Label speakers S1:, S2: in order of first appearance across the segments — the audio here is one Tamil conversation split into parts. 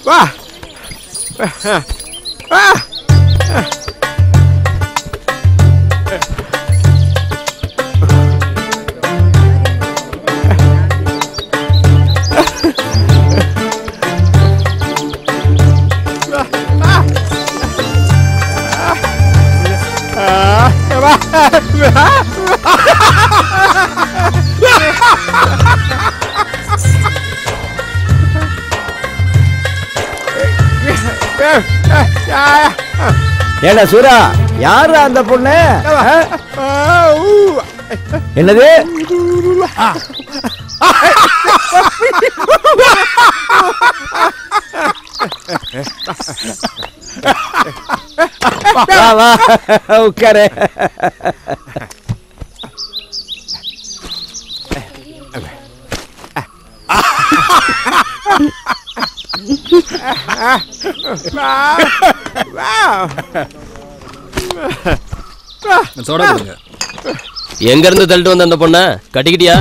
S1: வா வா
S2: ஏடா சூரா, யாரு அந்த பொண்ணு? என்னது? வா வா உட்காரு.
S3: எங்க இருந்து தள்ளிட்டு வந்த அந்த பொண்ண கட்டிக்கிட்டியா?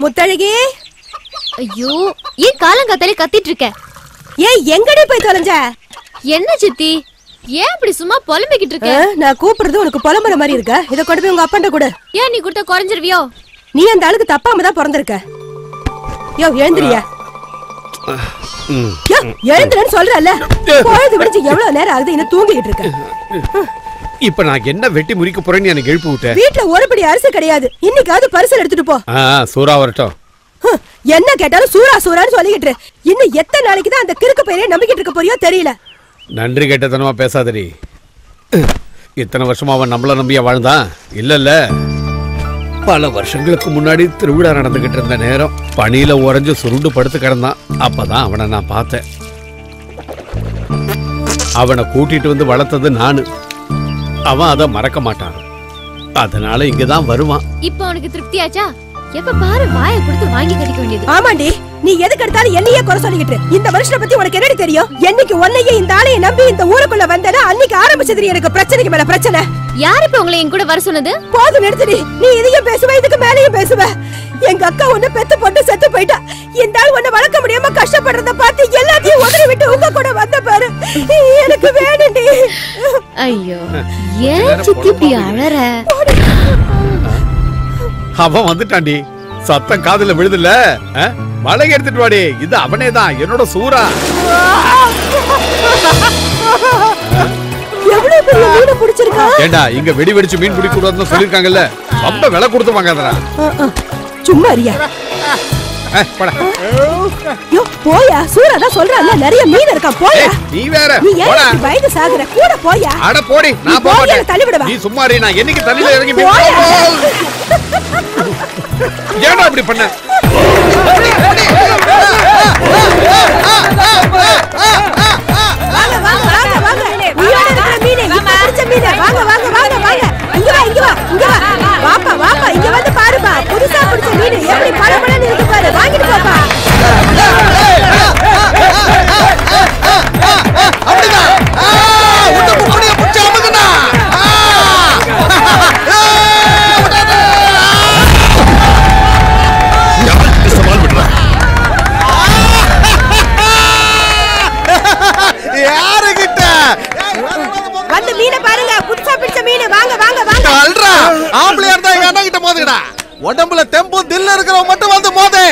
S4: முத்தழகி,
S5: ஐயோ ஏன் காலங்காத்தாலே கத்திட்டு இருக்க?
S4: ஏன் எங்கடி போய் தொலைஞ்ச?
S5: என்ன சித்தி, ஏன் இப்படி சும்மா புலம்பிக்கிட்டு இருக்க?
S4: நான் கூப்பிடுறது உனக்கு புலம்புற மாதிரி இருக்க. இத கொண்டு போய் உங்க அப்பன்ட்ட கொடு.
S5: ஏன் நீ கொடுத்த குறைஞ்சிருவியோ?
S4: நீ அந்த ஆளுக்கு தப்பாம தான் பிறந்திருக்க. யோ எழுந்திரியா. எழுந்துறேன்னு சொல்றல. பொழுது விடிஞ்சு எவ்வளவு நேரம் ஆகுது, இன்னும் தூங்கிட்டு இருக்க.
S1: இப்ப நான் என்ன வெட்டி முறிக்க போறேன்னு எனக்கு எழுப்பி விட்ட.
S4: வீட்டுல ஒருபடி அரிசி கிடையாது. இன்னைக்காவது பரிசல் எடுத்துட்டு போ.
S1: சூரா வரட்டும்.
S4: என்ன கேட்டாலும் சூரா சூரான்னு சொல்லிக்கிட்டு இன்னும் எத்தனை நாளைக்கு தான் அந்த கிறுக்கு பையனை நம்பிக்கிட்டு இருக்க போறியோ தெரியல.
S1: நன்றி கேட்டதனமா பேசாதடி. இத்தனை வருஷமா அவன் நம்மள நம்பியா வாழ்ந்தான்? இல்லல்ல, பல வருஷங்களுக்கு முன்னாடி திருவிழா நடந்துகிட்டு இருந்த நேரம் பனியில உறைஞ்சு சுருண்டு படுத்து கிடந்தான். அப்பதான் அவனை நான் பார்த்தேன். அவனை கூட்டிட்டு வந்து வளர்த்தது நானு. அவன் அதை மறக்க மாட்டான். அதனால இங்கதான் வருவான்.
S5: இப்ப உனக்கு திருப்தியாச்சா? எப்ப பாரு வாயை கொடுத்து வாங்கி கடிக்க வேண்டியது.
S4: ஆமாண்டி, நீ எதுக்கு எடுத்தாலும் என்னையே குறை சொல்லிக்கிட்டு. இந்த மனுஷனை பத்தி உனக்கு என்னடி தெரியும்? என்னைக்கு உன்னையே இந்த ஆளையை நம்பி இந்த ஊருக்குள்ள வந்தேன்னா அன்னைக்கு ஆரம்பிச்சது எனக்கு பிரச்சனைக்கு மேல பிரச்சனை.
S5: யார் இப்ப உங்களை என் கூட வர சொன்னது?
S4: போதும் நிறுத்தடி. நீ இதையும் பேசுவ, இதுக்கு மேலேயும் பேசுவ. எங்க அக்கா உன்னை பெத்து போட்டு செத்து போயிட்டா. இந்த ஆள் உன்னை வளர்க்க முடியாம கஷ்டப்படுறத பார்த்து எல்லாத்தையும் உதறி விட்டு உங்க கூட வந்த பாரு. எனக்கு வேணும்டி.
S5: ஐயோ ஏன் சித்தி இப்படி அழற?
S1: அவன் வந்துட்டான்டி. சத்தம் காதுல விழுதுல மலை எடுத்துட்டு வாடி. இது அவனே தான், என்னோட சூரா. ஏண்டா இங்க வெடி வெடிச்சு மீன் பிடிக்க கூடாதுன்னு சொல்லிருக்காங்கல்ல, ரொம்ப விலை கொடுத்து வாங்காதடா.
S4: சும்மா அறியா போயா. சூரா தான் சொல்றான்ல நிறைய மீன் இருக்கா. போயா.
S1: நீ வேற
S4: போடா. வயது சாகுற கூட போயா.
S1: அட போடி. நான் போக மாட்டேன்.
S4: தள்ளி விடுவா.
S1: நீ சும்மா இரு. நான் என்னைக்கு தண்ணில இறங்கி ஏன்டா இப்படி பண்ண?
S4: வாங்க வாங்க வாங்க வாங்க. நீயோட இருக்கிற மீன் இப்ப பிடிச்ச மீன். வாங்க வாங்க வாங்க வாங்க. இங்க வா இங்க வா இங்க வா. வாப்பா வாப்பா இங்க வந்து பாருப்பா. புதுசா பிடிச்ச மீன் எப்படி பளபளன்னு இருக்கு பாரு. வாங்கிட்டு போப்பா.
S1: அப்படிதான். உன்ன முப்படிய புடிச்சு அமுக்குடா. யாருக்கு சவால் விடுற? யாருகிட்ட?
S4: வந்து மீனை பாருங்க. புதுசா பிடிச்ச மீன். வாங்க வாங்க வாங்க.
S1: அல்றா. ஆம்பளையா இருந்தா எங்க அண்ணன் கிட்ட மோதுடா. உடம்புல தெம்பும் தில்ல இருக்கிறவங்க மட்டும் வந்து மோதே.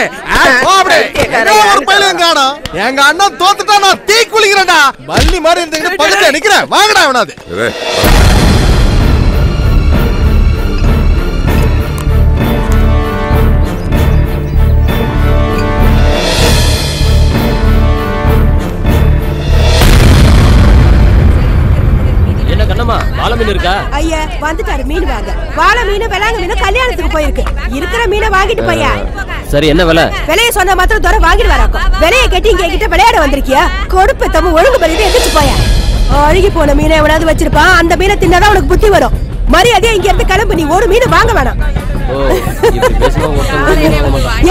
S1: ஒரு பையன் காணோம். எங்க அண்ணன் தோத்துட்டா நான் தீ குளிக்கிறேன்டா. பள்ளி மாதிரி இருந்துட்டு பக்கத்துல நிக்கிறேன். வாங்கடா அவனாது.
S3: என்ன கண்ணம்மா வாழை மீன் இருக்கா?
S4: ஐயா வந்துட்டாரு மீன் வாங்க. வாழை மீன் விலாங்க மீன் கல்யாணத்துக்கு போயிருக்கு. இருக்கிற மீனை வாங்கிட்டு போயா.
S3: சரி என்ன விலை?
S4: விலைய சொன்ன மாத்திரம் தூரம் வாங்கிட்டு வராக்கும். விலைய கட்டி இங்க கிட்ட விளையாட வந்திருக்கியா? கொடுப்பு தம்ம ஒழுங்கு பண்ணிட்டு எந்திரிச்சு போயா. அழுகி போன மீனை எவனாவது வச்சிருப்பான். அந்த மீனை தின்னாதான் உனக்கு புத்தி வரும். மரியாதையா இங்க இருந்து கிளம்பு. நீ ஒரு மீன் வாங்க வேணாம்.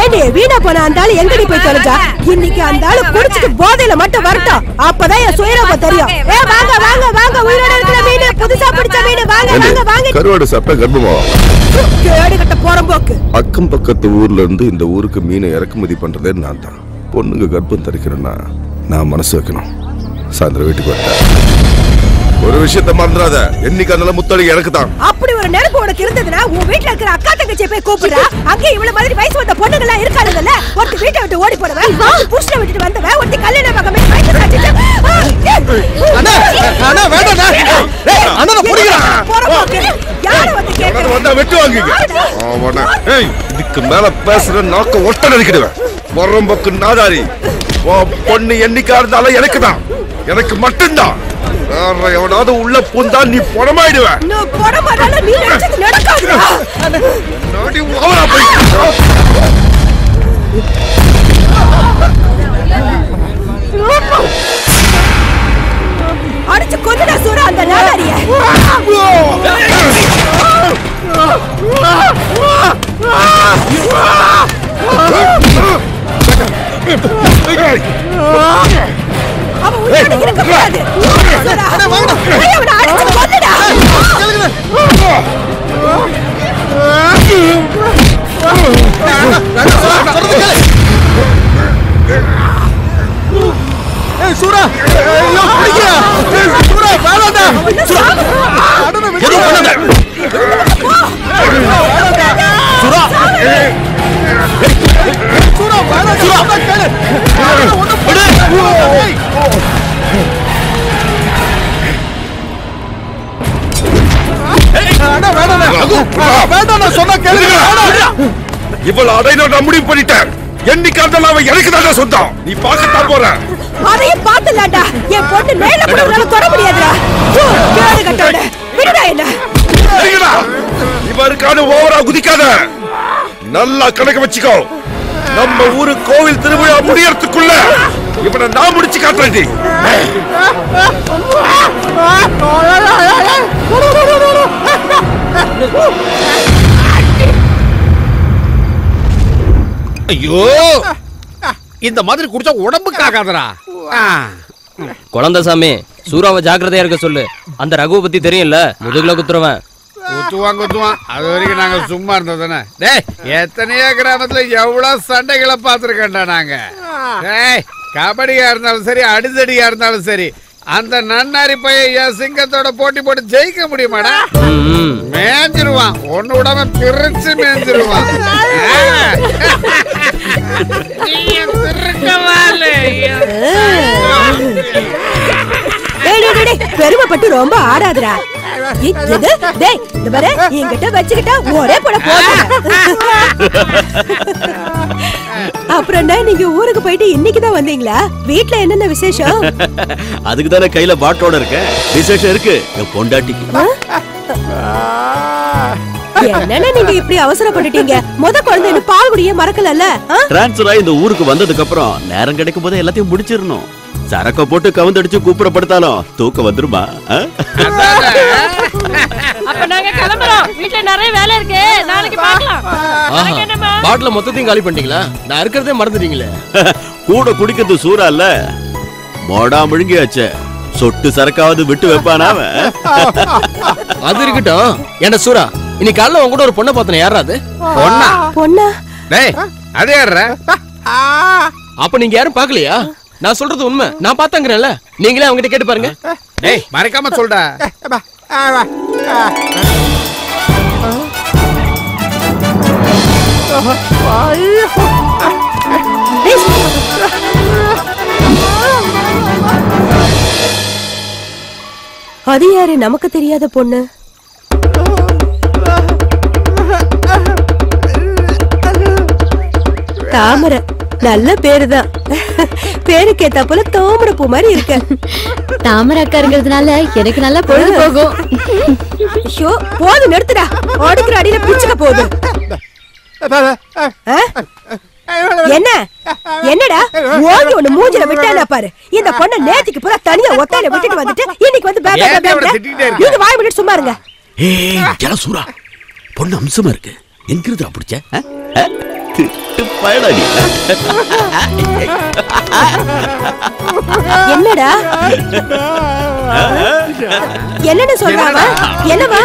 S4: ஏண்டி வீணா போன அந்த ஆளு எங்கடி போய் தொலைஞ்சா? இன்னைக்கு அந்த ஆளு குடிச்சிட்டு போதையில மட்டும் வரட்டும். அப்பதான் என் சுயரூபம் தெரியும். வாங்க வாங்க வாங்க. உயிரோட இருக்கிற மீன் புதுசா பிடிச்ச மீன். வாங்க வாங்க வாங்க.
S6: கருவாடு சாப்பிட்டா கர்ப்பமா?
S4: கேடு கட்ட போறம்போக்கு.
S6: அக்கம் பக்கத்து ஊர்ல இருந்து இந்த ஊருக்கு மீனை இறக்குமதி பண்றதே நான் தான். பொண்ணுங்க கர்ப்பம் தரிக்கிறேன்னா நான் மனசு வைக்கணும். சாயந்தரம் வீட்டுக்கு வரேன். ஒரு விஷயத்த மறந்துடாத. என்னைக்கு அதனால முத்தடி எனக்கு தான்.
S4: அப்படி ஒரு நினைப்பு உனக்கு இருந்ததுன்னா உன் வீட்டுல இருக்கிற அக்கா தங்கச்சியை போய் கூப்பிடுறா. அங்க இவ்வளவு மாதிரி வயசு வந்த பொண்ணுங்க எல்லாம் இருக்கானுங்கல்ல. ஒருத்தி வீட்டை விட்டு ஓடி போனவன், புஷ்ல விட்டுட்டு வந்தவன், ஒருத்தி கல்யாண பக்கமே வயசு சாச்சிட்டு.
S1: அண்ணா அண்ணா வேண்டாம்டா. டேய் அண்ணனை புடிங்கடா.
S4: போறம்போக்கு. யாரை வந்து கேக்குற?
S6: வந்தா வெட்டு வாங்குங்க. ஆமாடா. ஏய் இதுக்கு மேல பேசுற நாக்க ஒட்ட நடிக்கிடுவேன். வரம்பக்கு நாதாரி. பொண்ணு என்னைக்கா இருந்தாலும் எனக்கு தான். எனக்கு மட்டும்தான். வேற எவனாவது உள்ள பூந்தா நீ புறமாயிடுவ.
S4: நான் புறமாடால நீ நினைச்சது நடக்காதுடா.
S6: நாடி ஓவரா போய்.
S4: அடிச்சு கொன்னுடா சூரா அந்த நாடாரிய. அவன் உயிரோட இருக்க கூடாது. அட வாங்கடா. அவனை அடிச்சு கொன்னுடா.
S1: ஏய் சூரா. ஐயோ பிடிக்கடா. சூரா வேணாம்டா. சூரா. அடன விடு. எது பண்ணாத. சூரா. சூரா வேணாம். சூரா கேளு. ஒண்ணு விடு. அட வேணாம். வேண்டாம் நான் சொன்னா கேளு.
S6: இவ்வளவு அடையில நான் முடிவு பண்ணிட்டேன். என்னைக்கு இருந்தாலும் அவன் எனக்கு தான் சொந்தம். நீ பார்க்கத்தான் போற.
S4: அதையும் பாத்துலாடா. என் பொண்ணு மேல கூட தொட முடியாதுடா. கேடு கட்டோட விடுடா என்ன.
S6: இவருக்கான ஓவரா குதிக்காத. நல்லா கணக்கு வச்சுக்கோ. நம்ம ஊரு கோவில் திருவிழா முடியறதுக்குள்ள இவனை நான் முடிச்சு காட்டுறேன்.
S1: ஐயோ இந்த மாதிரி குடிச்சா உடம்புக்கு ஆகாதடா.
S3: குழந்தை சாமி சூறாவை ஜாக்கிரதையா இருக்க சொல்லு. அந்த ரகுவை பத்தி தெரியும்ல, முதுகுல குத்துறவன்.
S1: குத்துவான். அது வரைக்கும் நாங்க சும்மா இருந்ததானே. டேய் எத்தனையோ கிராமத்துல எவ்வளவு சண்டைகளை பார்த்துருக்கேன்டா நாங்க. டேய் கபடியா இருந்தாலும் சரி, அடிதடியா இருந்தாலும் சரி, அந்த நன்னாரி பையன் என் சிங்கத்தோட போட்டி போட்டு ஜெயிக்க முடியுமாடா? மேஞ்சிருவான், ஒண்ணு விடாம பிரிச்சு மேஞ்சிருவான்.
S4: பெருமைப்பட்டு ரொம்ப ஆடாதுடா. என்கிட்ட வச்சுக்கிட்டா ஒரே போட போட. அப்புறம் நீங்க ஊருக்கு போயிட்டு இன்னைக்குதான் வந்தீங்களா? வீட்டுல என்னென்ன விசேஷம்?
S7: அதுக்கு தானே கையில பாட்டோட இருக்க. விசேஷம் இருக்கு என் பொண்டாட்டிக்கு.
S4: என்னன்னா நீங்க இப்படி அவசரப்பட்டுட்டீங்க? முத குழந்தை பால் குடிய மறக்கலல்ல?
S7: டிரான்ஸ்ஃபர் ஆகி இந்த ஊருக்கு வந்ததுக்கு அப்புறம் நேரம் கிடைக்கும் போது எல்லாத்தையும் முடிச்சிடணும். சரக்க போட்டு கவுந்தடிச்சு கூப்பிடப்படுத்தாலும் தூக்கம் வந்துருமா?
S8: அப்ப நாங்க கிளம்புறோம். வீட்டுல நிறைய வேலை இருக்கு, நாளைக்கு பார்க்கலாம்.
S3: பாட்டில மொத்தத்தையும் காலி பண்ணிட்டீங்களா? நான் இருக்கிறதே மறந்துட்டீங்களே.
S7: கூட குடிக்கிறது சூறா இல்ல, மோடா முழுங்கியாச்சே. சொட்டு சரக்காவது விட்டு வைப்பானா?
S3: அது இருக்கட்டும். என்ன சூரா, இன்னைக்கு காலைல உன் கூட ஒரு பொண்ணை பார்த்தன, யாரா அது?
S1: பொண்ணா?
S4: பொண்ணா?
S1: டேய், அது யாரா?
S3: அப்ப நீங்க யாரும் பாக்கலையா? நான் சொல்றது உண்மை, நான் பாத்தாங்கறேன்ல. நீங்களே அவங்க கிட்ட கேட்டு பாருங்க.
S1: டேய், மறக்காம சொல்டா.
S4: அது யாரு? நமக்கு தெரியாத பொண்ணு. தாமரை, நல்ல பேருதான். பேருக்கு ஏத்தா போல தாமரை பூ மாதிரி இருக்க.
S5: தாமரை அக்கா இருக்கிறதுனால எனக்கு நல்லா பொழுது போகும்.
S4: ஐயோ, போதும் நிறுத்துடா. ஓடிக்கிற அடியில பிச்சுக்க போகுது. என்ன என்னடா ஓடி ஒண்ணு மூஞ்சில விட்டானா பாரு. இந்த பொண்ணை நேத்துக்கு பூரா தனியா ஒத்தால விட்டுட்டு வந்துட்டு இன்னைக்கு வந்து நீங்க வாய் விட்டு சும்மா இருங்க.
S7: ஏய் சூரா, பொண்ணு அம்சமா இருக்கு. எங்கிருந்து பிடிச்ச?
S4: என்னடா என்னன்னு சொல்றாங்க? என்னவா?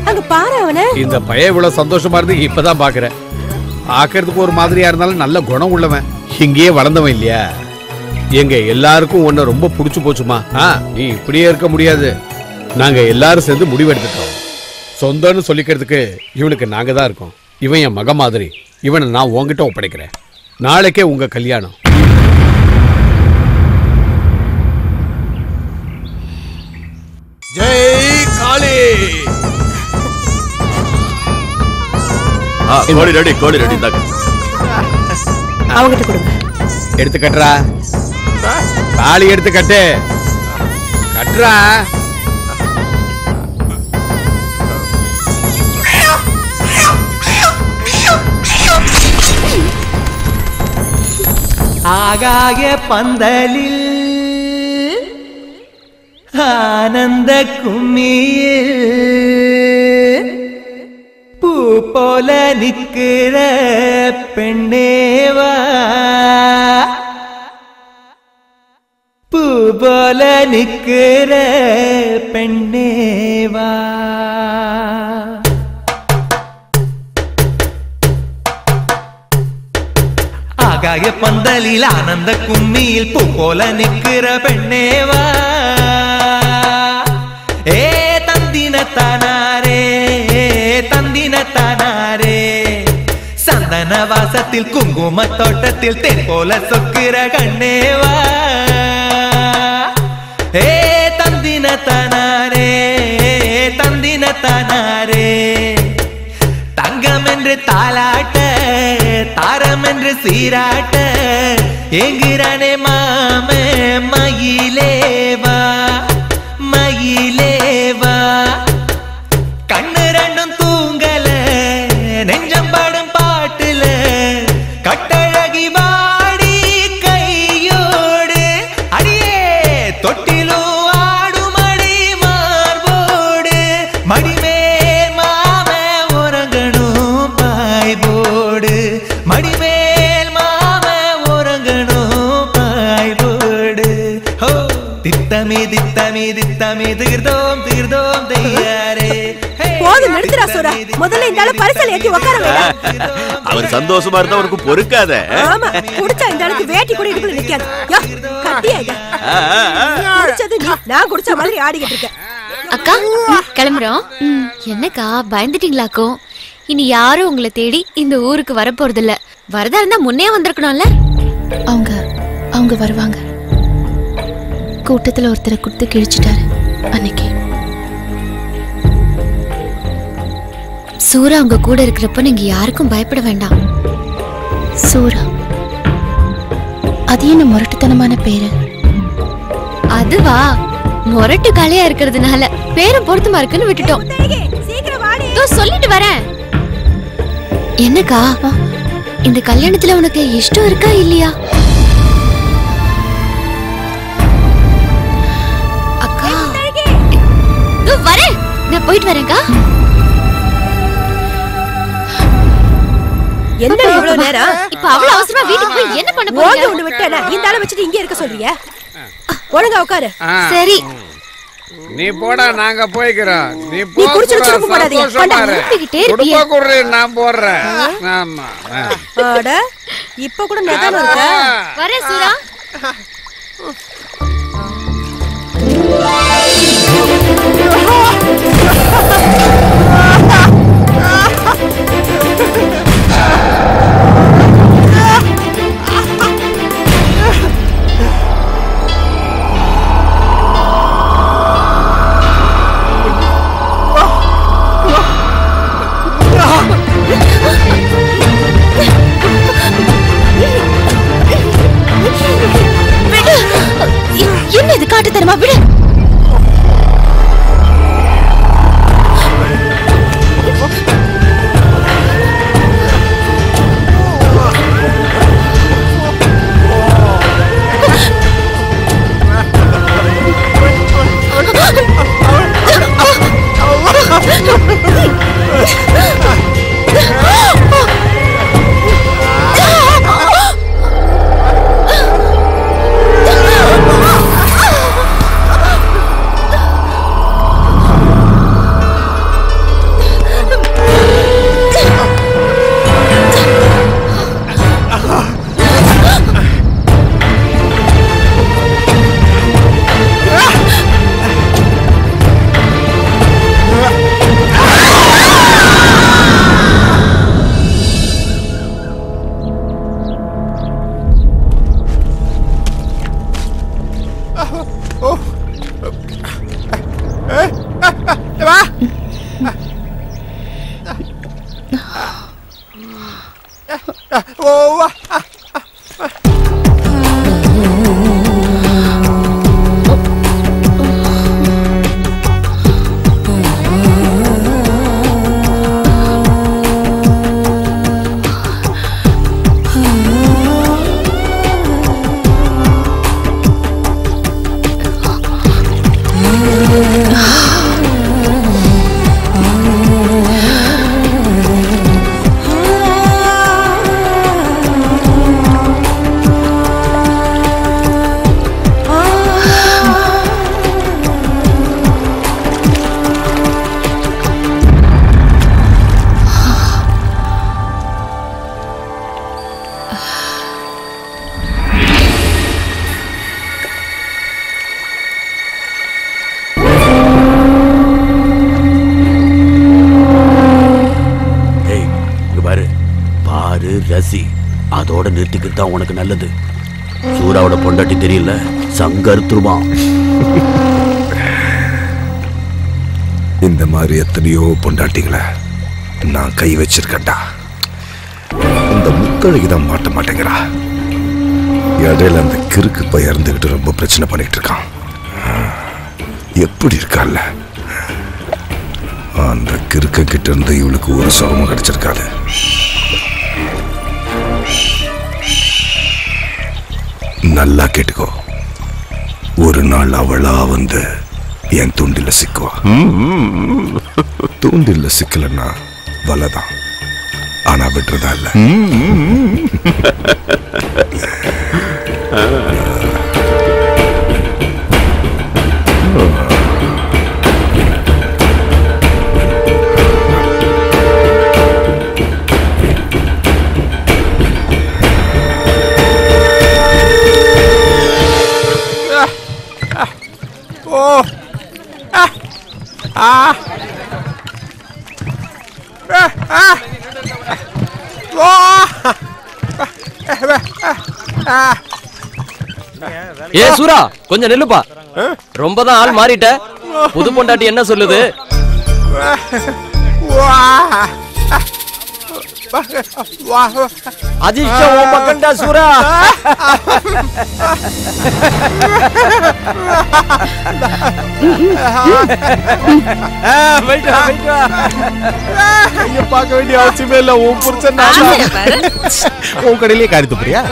S4: அங்க பாரு அவன.
S1: இந்த பையன் இவ்வளவு சந்தோஷமா இருந்து இப்பதான் பாக்குறேன். பாக்குறதுக்கு ஒரு மாதிரியா இருந்தாலும் நல்ல குணம் உள்ளவன். இங்கேயே வளர்ந்தவன் இல்லையா? எங்க எல்லாருக்கும் உன்னை ரொம்ப புடிச்சு போச்சுமா. நீ இப்படியே இருக்க முடியாது. நாங்க எல்லாரும் சேர்ந்து முடிவெடுத்துட்டோம். சொந்தம்னு சொல்லிக்கிறதுக்கு இவனுக்கு நாங்க தான் இருக்கோம். இவன் என் மக மாதிரி. இவனை நான் உங்ககிட்ட ஒப்படைக்கிறேன். நாளைக்கே உங்க கல்யாணம். ஜெய் காளி.
S7: கோழி ரெடி, கோழி ரெடி.
S4: அவங்கிட்ட கொடுங்க.
S1: எடுத்து கட்டுறா. தாலி எடுத்து கட்டு. கட்டுறா.
S9: ஆகாய பந்தலில் ஆனந்த கும்மியில் பூ போல நிக்கிற பெண்ணேவா, பூ போல நிக்கிற பெண்ணேவா. ஆகாய பந்தலில் ஆனந்த கும்மியில் பூ போல நிக்கிற பெண்ணேவா. ஏ தந்தினத்தானாரே, தந்தினத்தானாரே. சந்தன வாசத்தில் குங்கும தோட்டத்தில் தேன் போல சொக்கிற கண்ணேவா. ஏ தந்தினத்தானாரே, தந்தினத்தானாரே. தங்கம் என்று தாலாட்ட, தாரம் என்று சீராட்ட என்கிறானே மாமே மயிலேவா, மயிலேவா. கண்ணு ரெண்டும் தூங்கல, நெஞ்சம் படும் பாட்டுல கட்டழகி வாடி கையோடு. அடியே தொட்டிலும் ஆடும் அடி மார்போடு. மடிமே மாமே உறங்கணும் பாய்போடு. மடிமேல் மாமே உறங்கணும் பாய்போடு. ஹோ தித்தமி தித்தமி தித்தமி தீர்த்தோம் தீர்த்தோம் தையாரே. ஹே
S4: போதும் நிறுத்துறா சூரா. முதல்ல இந்த ஆளு பரிசல் ஏத்தி உட்கார வைடா.
S7: அவர் சந்தோஷமா இருந்தா அவருக்கு பொறுக்காத.
S4: ஆமா, குடிச்சா இந்த ஆளுக்கு வேட்டி கூட இடுப்புல நிக்காது. யோ, கட்டியா இத. குடிச்சது நீ, நான் குடிச்ச மாதிரி ஆடிக்கிட்டு இருக்கேன்.
S5: அக்கா கிளம்புறோம். என்னக்கா பயந்துட்டீங்களாக்கோ? இனி யாரும் உங்களை தேடி இந்த ஊருக்கு வரப்போறது இல்ல. வரதா இருந்தா முன்னே வந்திருக்கணும்ல.
S10: அவங்க வருவாங்க. கூட்டத்துல ஒருத்தரை கொடுத்து கிழிச்சிட்டாரு அன்னைக்கு.
S5: சூரா உங்க கூட இருக்கிறப்ப நீங்க யாருக்கும் பயப்பட வேண்டாம்.
S10: சூரா, அது என்ன முரட்டுத்தனமான பேரு?
S5: அதுவா, முரட்டு காளையா இருக்கிறதுனால பேரும் பொருத்தமா இருக்குன்னு விட்டுட்டோம். சொல்லிட்டு வரேன். என்னக்கா, இந்த கல்யாணத்துல உனக்கு இஷ்டம் இருக்கா இல்லையா? அக்கா வரேன், நான் போயிட்டு வரேன்க்கா.
S4: என்ன இவ்வளவு நேரம்?
S5: இப்ப அவ்வளவு அவசரமா வீட்டுக்கு போய் என்ன பண்ண போறீங்க?
S4: ஒண்ணு விட்டேனா இந்த ஆளை வச்சிட்டு இங்க இருக்க சொல்றியா? ஒழுங்கா உட்காரு.
S5: சரி,
S1: நீ போடா, நாங்க போய்க்கிறோம். நீ
S4: குடிச்சிட்டு சுருக்கு போடாதீங்க.
S1: குடுப்பா குடுறே, நான் போடுறேன். ஆமா,
S4: அட இப்ப கூட நிதானம் இருக்கா?
S5: வரேன் சூரா.
S10: என்ன இது காட்டுத்தனமா? விடு.
S7: ரசி, அதோட நிறுத்திக்கிட்டு தான் உனக்கு நல்லது. சூராவோட பொண்டாட்டி தெரியல, சங்கருத்துருமா.
S6: இந்த மாதிரி எத்தனையோ பொண்டாட்டிகளை நான் கை வச்சிருக்கேன்டா. இந்த முத்தழகிதான் மாட்ட மாட்டேங்கிறா. இடையில அந்த கிறுக்கு போய் இறந்துகிட்டு ரொம்ப பிரச்சனை பண்ணிட்டு இருக்கான். எப்படி இருக்கால அந்த கிறுக்க கிட்ட இருந்து இவளுக்கு ஒரு சுகமும் கிடைச்சிருக்காது. நல்லா கேட்டுக்கோ, ஒரு நாள் அவளா வந்து என் தூண்டில சிக்குவா. தூண்டில சிக்கலன்னா வலைதான், ஆனா விட்டுறதா இல்ல.
S11: ஓ ஆ ஆ ஆ ஓ
S3: ஏ சூரா கொஞ்சம் நில்லுப்பா. ரொம்ப தான் ஆள் மாறிட்ட. புது பொண்டாட்டி என்ன சொல்லுது?
S2: அதிர்ஷ்டம் உன் பக்கம்டா சூரா.
S11: பார்க்க வேண்டிய அவசியமே இல்ல. உன் புருஷன் உன் கடையிலேயே காரி துப்புறியா?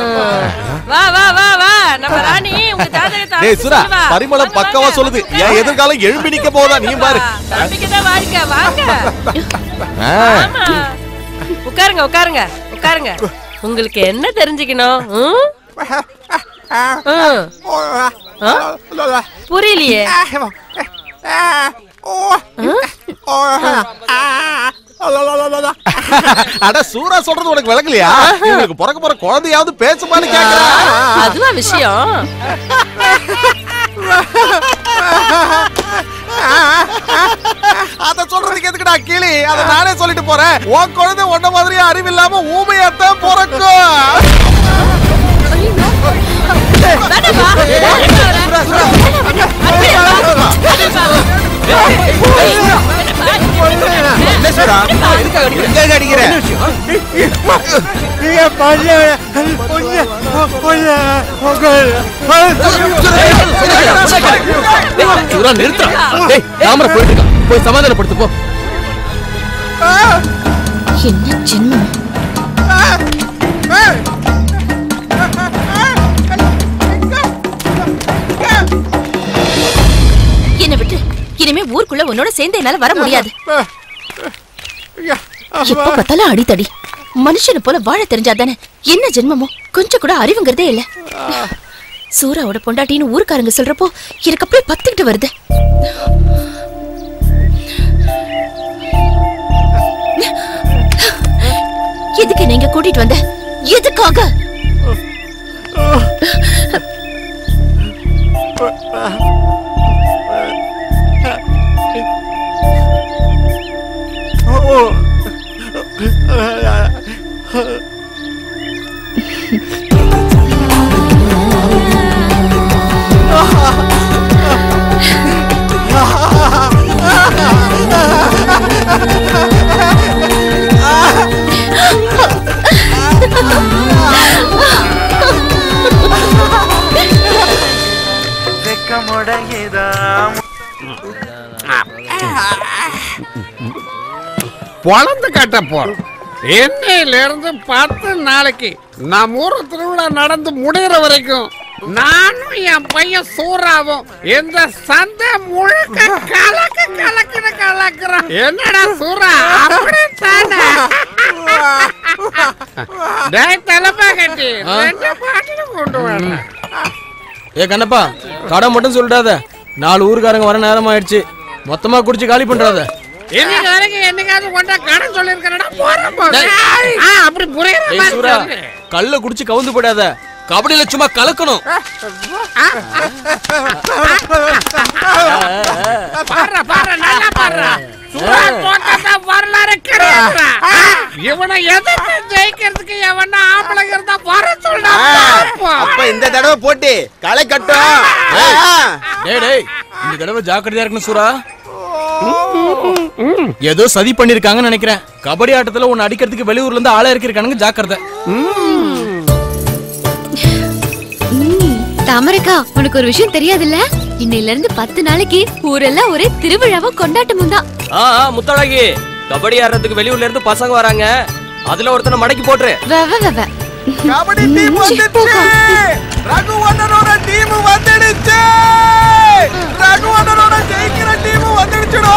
S8: வா வா வா வா நம்ம ராணி உங்க ஜாதகத்தை
S11: டேய் சுரா, பரிமளம் பக்கவா சொல்லுது. என் எதிர்காலம் எழும்பி நிக்க போதா நீ பாரு.
S8: நம்பிக்கைதான் வாழ்க்கை. வாங்க ஆமா உட்காருங்க உட்காருங்க உட்காருங்க. உங்களுக்கு என்ன தெரிஞ்சுக்கணும்? புரியலையே.
S11: அட சூரா சொல்றது உனக்கு விளக்கலையா? உங்களுக்கு பிறக்க போற குழந்தையாவது பேசுமான்னு கேக்குறா.
S8: அதுவா விஷயம்?
S11: அத சொல்றதுக்கு எதுக்குடா கிளி? அத நானே சொல்லிட்டு போறேன். உன் குழந்தை உன்ன மாதிரி அறிவில்லாம ஊமையாத்தான் பிறக்கும்.
S3: போய் சமாதானப்படுத்து போ.
S10: என்ன ஜென்மம்?
S12: என்ன விட்டு இனிமே ஊருக்குள்ள உன்னோட சேர்ந்து என்னால வர முடியாது. எப்ப பார்த்தாலும் அடித்தடி. மனுஷனை போல வாழ தெரிஞ்சாதானே. என்ன ஜென்மமோ கொஞ்சம் கூட அறிவுங்கிறதே இல்ல. சூராவோட பொண்டாட்டின்னு ஊருக்காரங்க சொல்றப்போ எனக்கு அப்படியே பத்துக்கிட்டு வருது. எதுக்கு நீங்க கூட்டிட்டு வந்த? எதுக்காக?
S1: பொழந்து கட்ட போறோம். என்னையில இருந்து 10 நாளைக்கு நம்ம ஊர் திருவிழா நடந்து முடிகிற வரைக்கும் நானும் என் பையன் சூறாவும் இந்த சந்தை முழுக்க கலக்குறோம். என்னடா சூறா? அப்படித்தானே? தலைப்பா கட்டி 2 பாட்டிலும் கொண்டு வரேன்.
S3: ஏ கண்ணப்பா, கடை மட்டும் சொல்லிடாத. 4 ஊருக்காரங்க வர நேரம் ஆயிடுச்சு. மொத்தமா குடிச்சு காலி பண்றாத.
S1: இன்னைக்கு வரைக்கும் என்னைக்காவது கொண்டா கடன் சொல்லிருக்கா? அப்படி புரியுற
S3: கல்ல குடிச்சு கவுந்து போடாத. கபடியில சும்மா கலக்கணும்.
S1: வரலாறு கிடையாது. இவனை எதிர்த்து ஜெயிக்கிறதுக்கு எவனா ஆம்பளைங்க இருந்தா வர சொல்றா.
S2: அப்ப இந்த தடவை போட்டி களை கட்டும்.
S3: இந்த தடவை ஜாக்கிரதையா இருக்கணும் சூரா. ஏதோ சதி பண்ணிருக்காங்கன்னு நினைக்கிறேன். கபடி ஆட்டத்துல உன்னை அடிக்கிறதுக்கு வெளியூர்ல இருந்து ஆளா இருக்கானுங்க. ஜாக்கிரதை.
S5: தாமரைக்கா, உனக்கு ஒரு விஷயம் தெரியாதுல்ல? இன்னையில இருந்து 10 நாளைக்கு ஊரெல்லாம் ஒரே திருவிழாவும் கொண்டாட்டமும் தான்.
S3: முத்தழகி, கபடி ஆடுறதுக்கு வெளியூர்ல இருந்து பசங்க வராங்க. அதுல ஒருத்தனை மடக்கி போட்டுரு.
S11: கபடி டீம் வந்துச்சு. ரகுவண்ணனோட டீம் வந்துடுச்சு. ரகுவண்ணனோட ஜெயிக்கிற டீம் வந்துடுச்சுடா.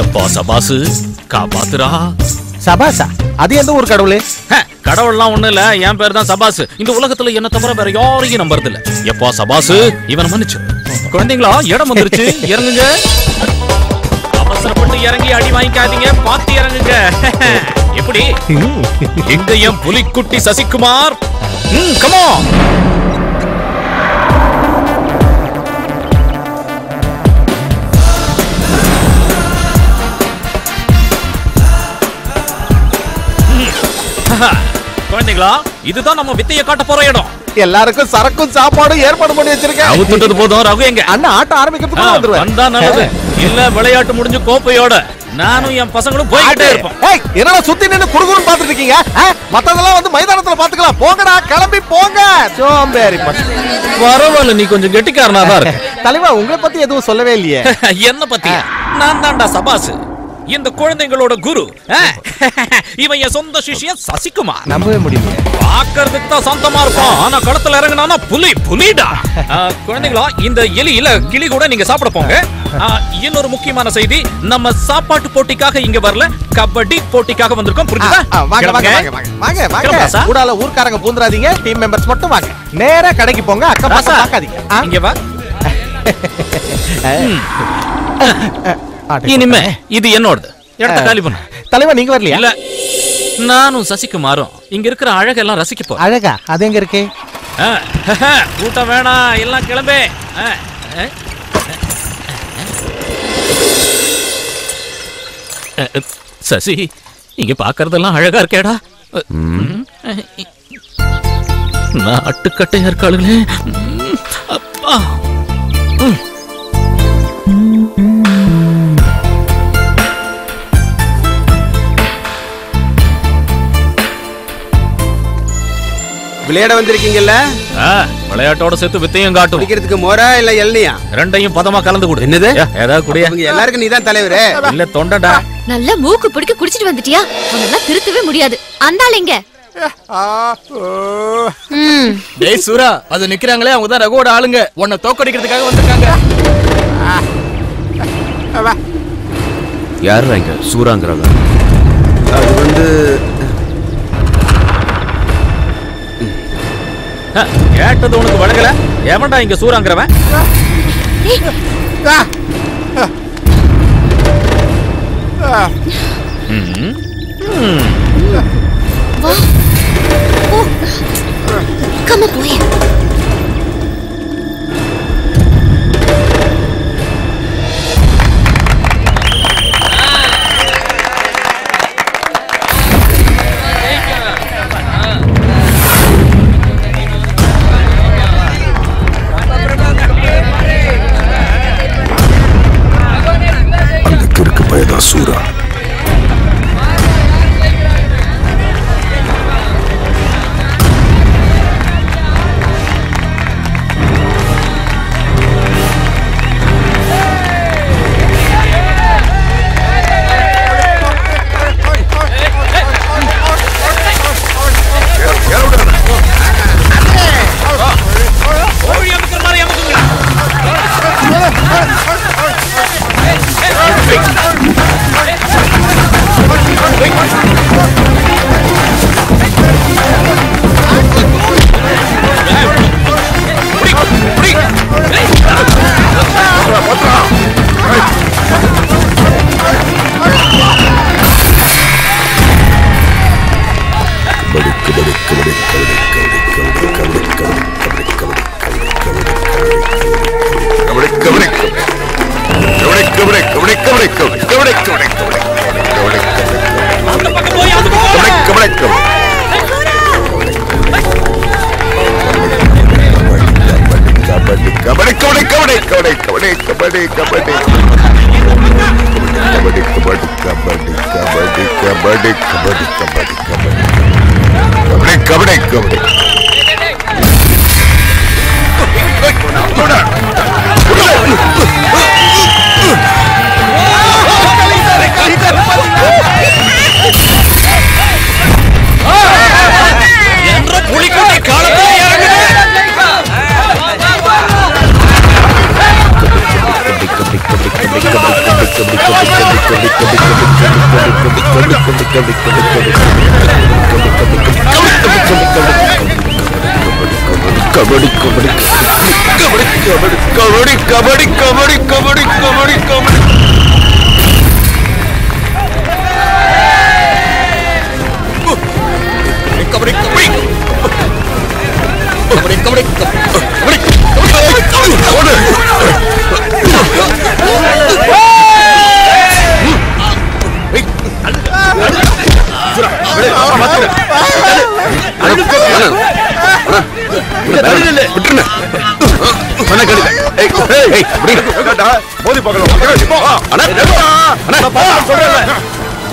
S13: எப்பா சபாசு காப்பாத்துறா.
S11: சபாசா? அது எந்த ஒரு கடவுளே?
S13: கடவுள்லாம் ஒண்ணு இல்ல, என் பேர் தான் சபாசு. இந்த உலகத்துல என்ன தவிர வேற யாரையும் நம்புறது இல்ல. எப்பா சபாசு, இவனை மன்னிச்சு. குழந்தைங்களா, இடம் வந்துருச்சு, இறங்குங்க. அவசரப்பட்டு இறங்கி அடி வாங்கிக்காதீங்க, பார்த்து இறங்குங்க. எப்படி எங்க என் புலிக்குட்டி சசிகுமார்? Come on. குழந்தைகளா, இதுதான் நம்ம வித்தையை காட்ட போற இடம்.
S11: எல்லாருக்கும் சரக்கும் சாப்பாடும் ஏற்பாடு பண்ணி வச்சிருக்கேன்.
S13: அவுத்துட்டது போதும். ரகு எங்க?
S11: அண்ணா ஆட்டம் ஆரம்பிக்கிறதுக்கு வந்துருவேன்.
S13: வந்தா நல்லது. இல்ல விளையாட்டு முடிஞ்சு கோப்பையோட நானும் என் பசங்களும் போயிட்டே இருப்போம்.
S11: ஏய், என்னடா சுத்தி நின்னு குறுகுறுன்னு பாத்துட்டு இருக்கீங்க? மத்ததெல்லாம் வந்து மைதானத்துல பாத்துக்கலாம். போங்கடா, கிளம்பி போங்க. சோம்பேறி பசங்க.
S13: பரவாயில்ல, நீ கொஞ்சம் கெட்டிக்காரனா தான் இருக்க.
S11: தலைவா, உங்களை பத்தி எதுவும் சொல்லவே இல்லையே.
S13: என்ன பத்தி? நான் தான்டா சபாஸ், இந்த குழந்தைகளோட குரு. இவன் என் சொந்த சிஷ்யன் சசிகுமார்.
S11: நம்பவே முடியல.
S13: பாக்குறதுக்கு தான் சொந்தமா இருப்பான், ஆனா களத்துல இறங்கினா புலிடா. குழந்தைகளா, இந்த எலி இல்ல கிளி கூட நீங்க சாப்பிட போங்க. இன்னொரு முக்கியமான செய்தி, நம்ம சாப்பாட்டு போட்டிக்காக இங்க வரல, கபடி போட்டிக்காக வந்திருக்கோம். புரியுதா?
S11: வாங்க வாங்க வாங்க வாங்க. கூடால ஊர்க்காரங்க பூந்துறாதீங்க. டீம் மெம்பர்ஸ் மட்டும் வாங்க. நேரா கடைக்கு போங்க. அக்கம் பக்கம் பார்க்காதீங்க. இங்க வா.
S13: இனிமே இது என்னோடது. இடத்த காலி பண்ணு.
S11: தலைவா, நீங்க வரலையா?
S13: இல்ல, நானும் சசிகுமாரும் இங்க இருக்கிற அழகெல்லாம் ரசிக்க போறோம்.
S11: அழகா? அது எங்க இருக்கு?
S13: கூட்டம் வேணாம், எல்லாம் கிளம்பே. சசி, இங்க பாக்குறதெல்லாம் அழகா இருக்கேடா. நாட்டுக்கட்டையா இருக்காளுங்களே. அப்பா.
S2: விளையாட வந்திருக்கீங்கல்ல?
S13: விளையாட்டோட சேர்த்து வித்தையும் காட்டும்.
S2: குடிக்கிறதுக்கு மோரா இல்ல எல்லையா?
S13: ரெண்டையும் பதமா கலந்து கொடு.
S2: என்னது?
S13: ஏதாவது குடியா?
S2: எல்லாருக்கும் நீதான் தலைவரே.
S13: இல்ல தொண்டடா.
S5: நல்ல மூக்கு பிடிக்க குடிச்சிட்டு வந்துட்டியா? அதெல்லாம் திருத்தவே முடியாது. அந்தாள் எங்க?
S3: டேய் சூரா, அது நிக்கிறாங்களே, அவங்க தான் ரகுவோட ஆளுங்க. உன்னை தோக்கடிக்கிறதுக்காக வந்திருக்காங்க.
S7: யாரா இங்க சூராங்கறாங்க?
S2: அது வந்து
S13: கேட்டது உனக்கு வழங்கல? ஏமண்டா இங்க சூராங்கிறவன்?
S5: Come on, boy.
S6: சூரா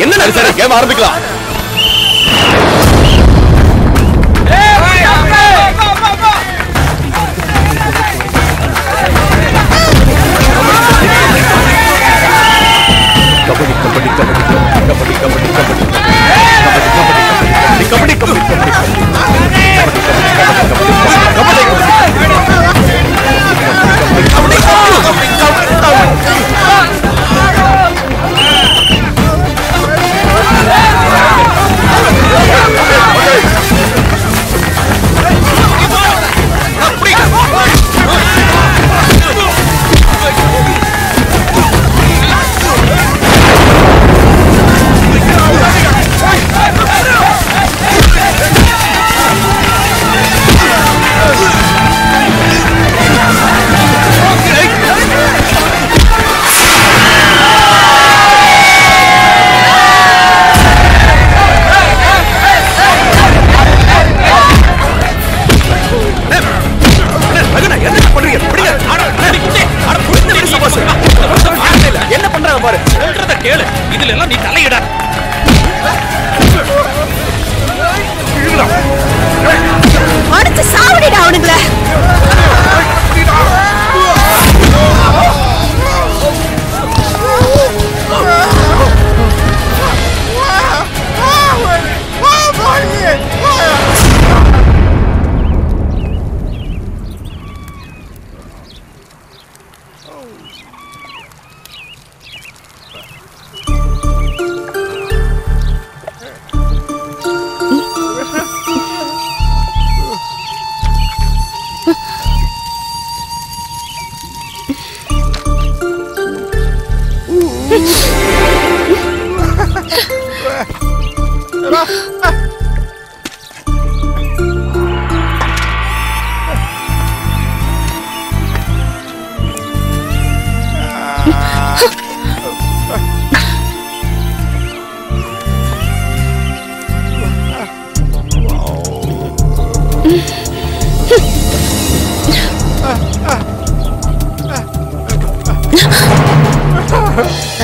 S6: என்ன சார் கேம் ஆரம்பிக்கலாம். கபடி கபடி கபடி கபடி கபடி கபடி கபடி கபடி என்ன பண்றாங்க பாரு. கேளு, இதுல எல்லாம் நீ தலையிட.
S4: அடிச்சு சாவடிடா அவனுங்கள.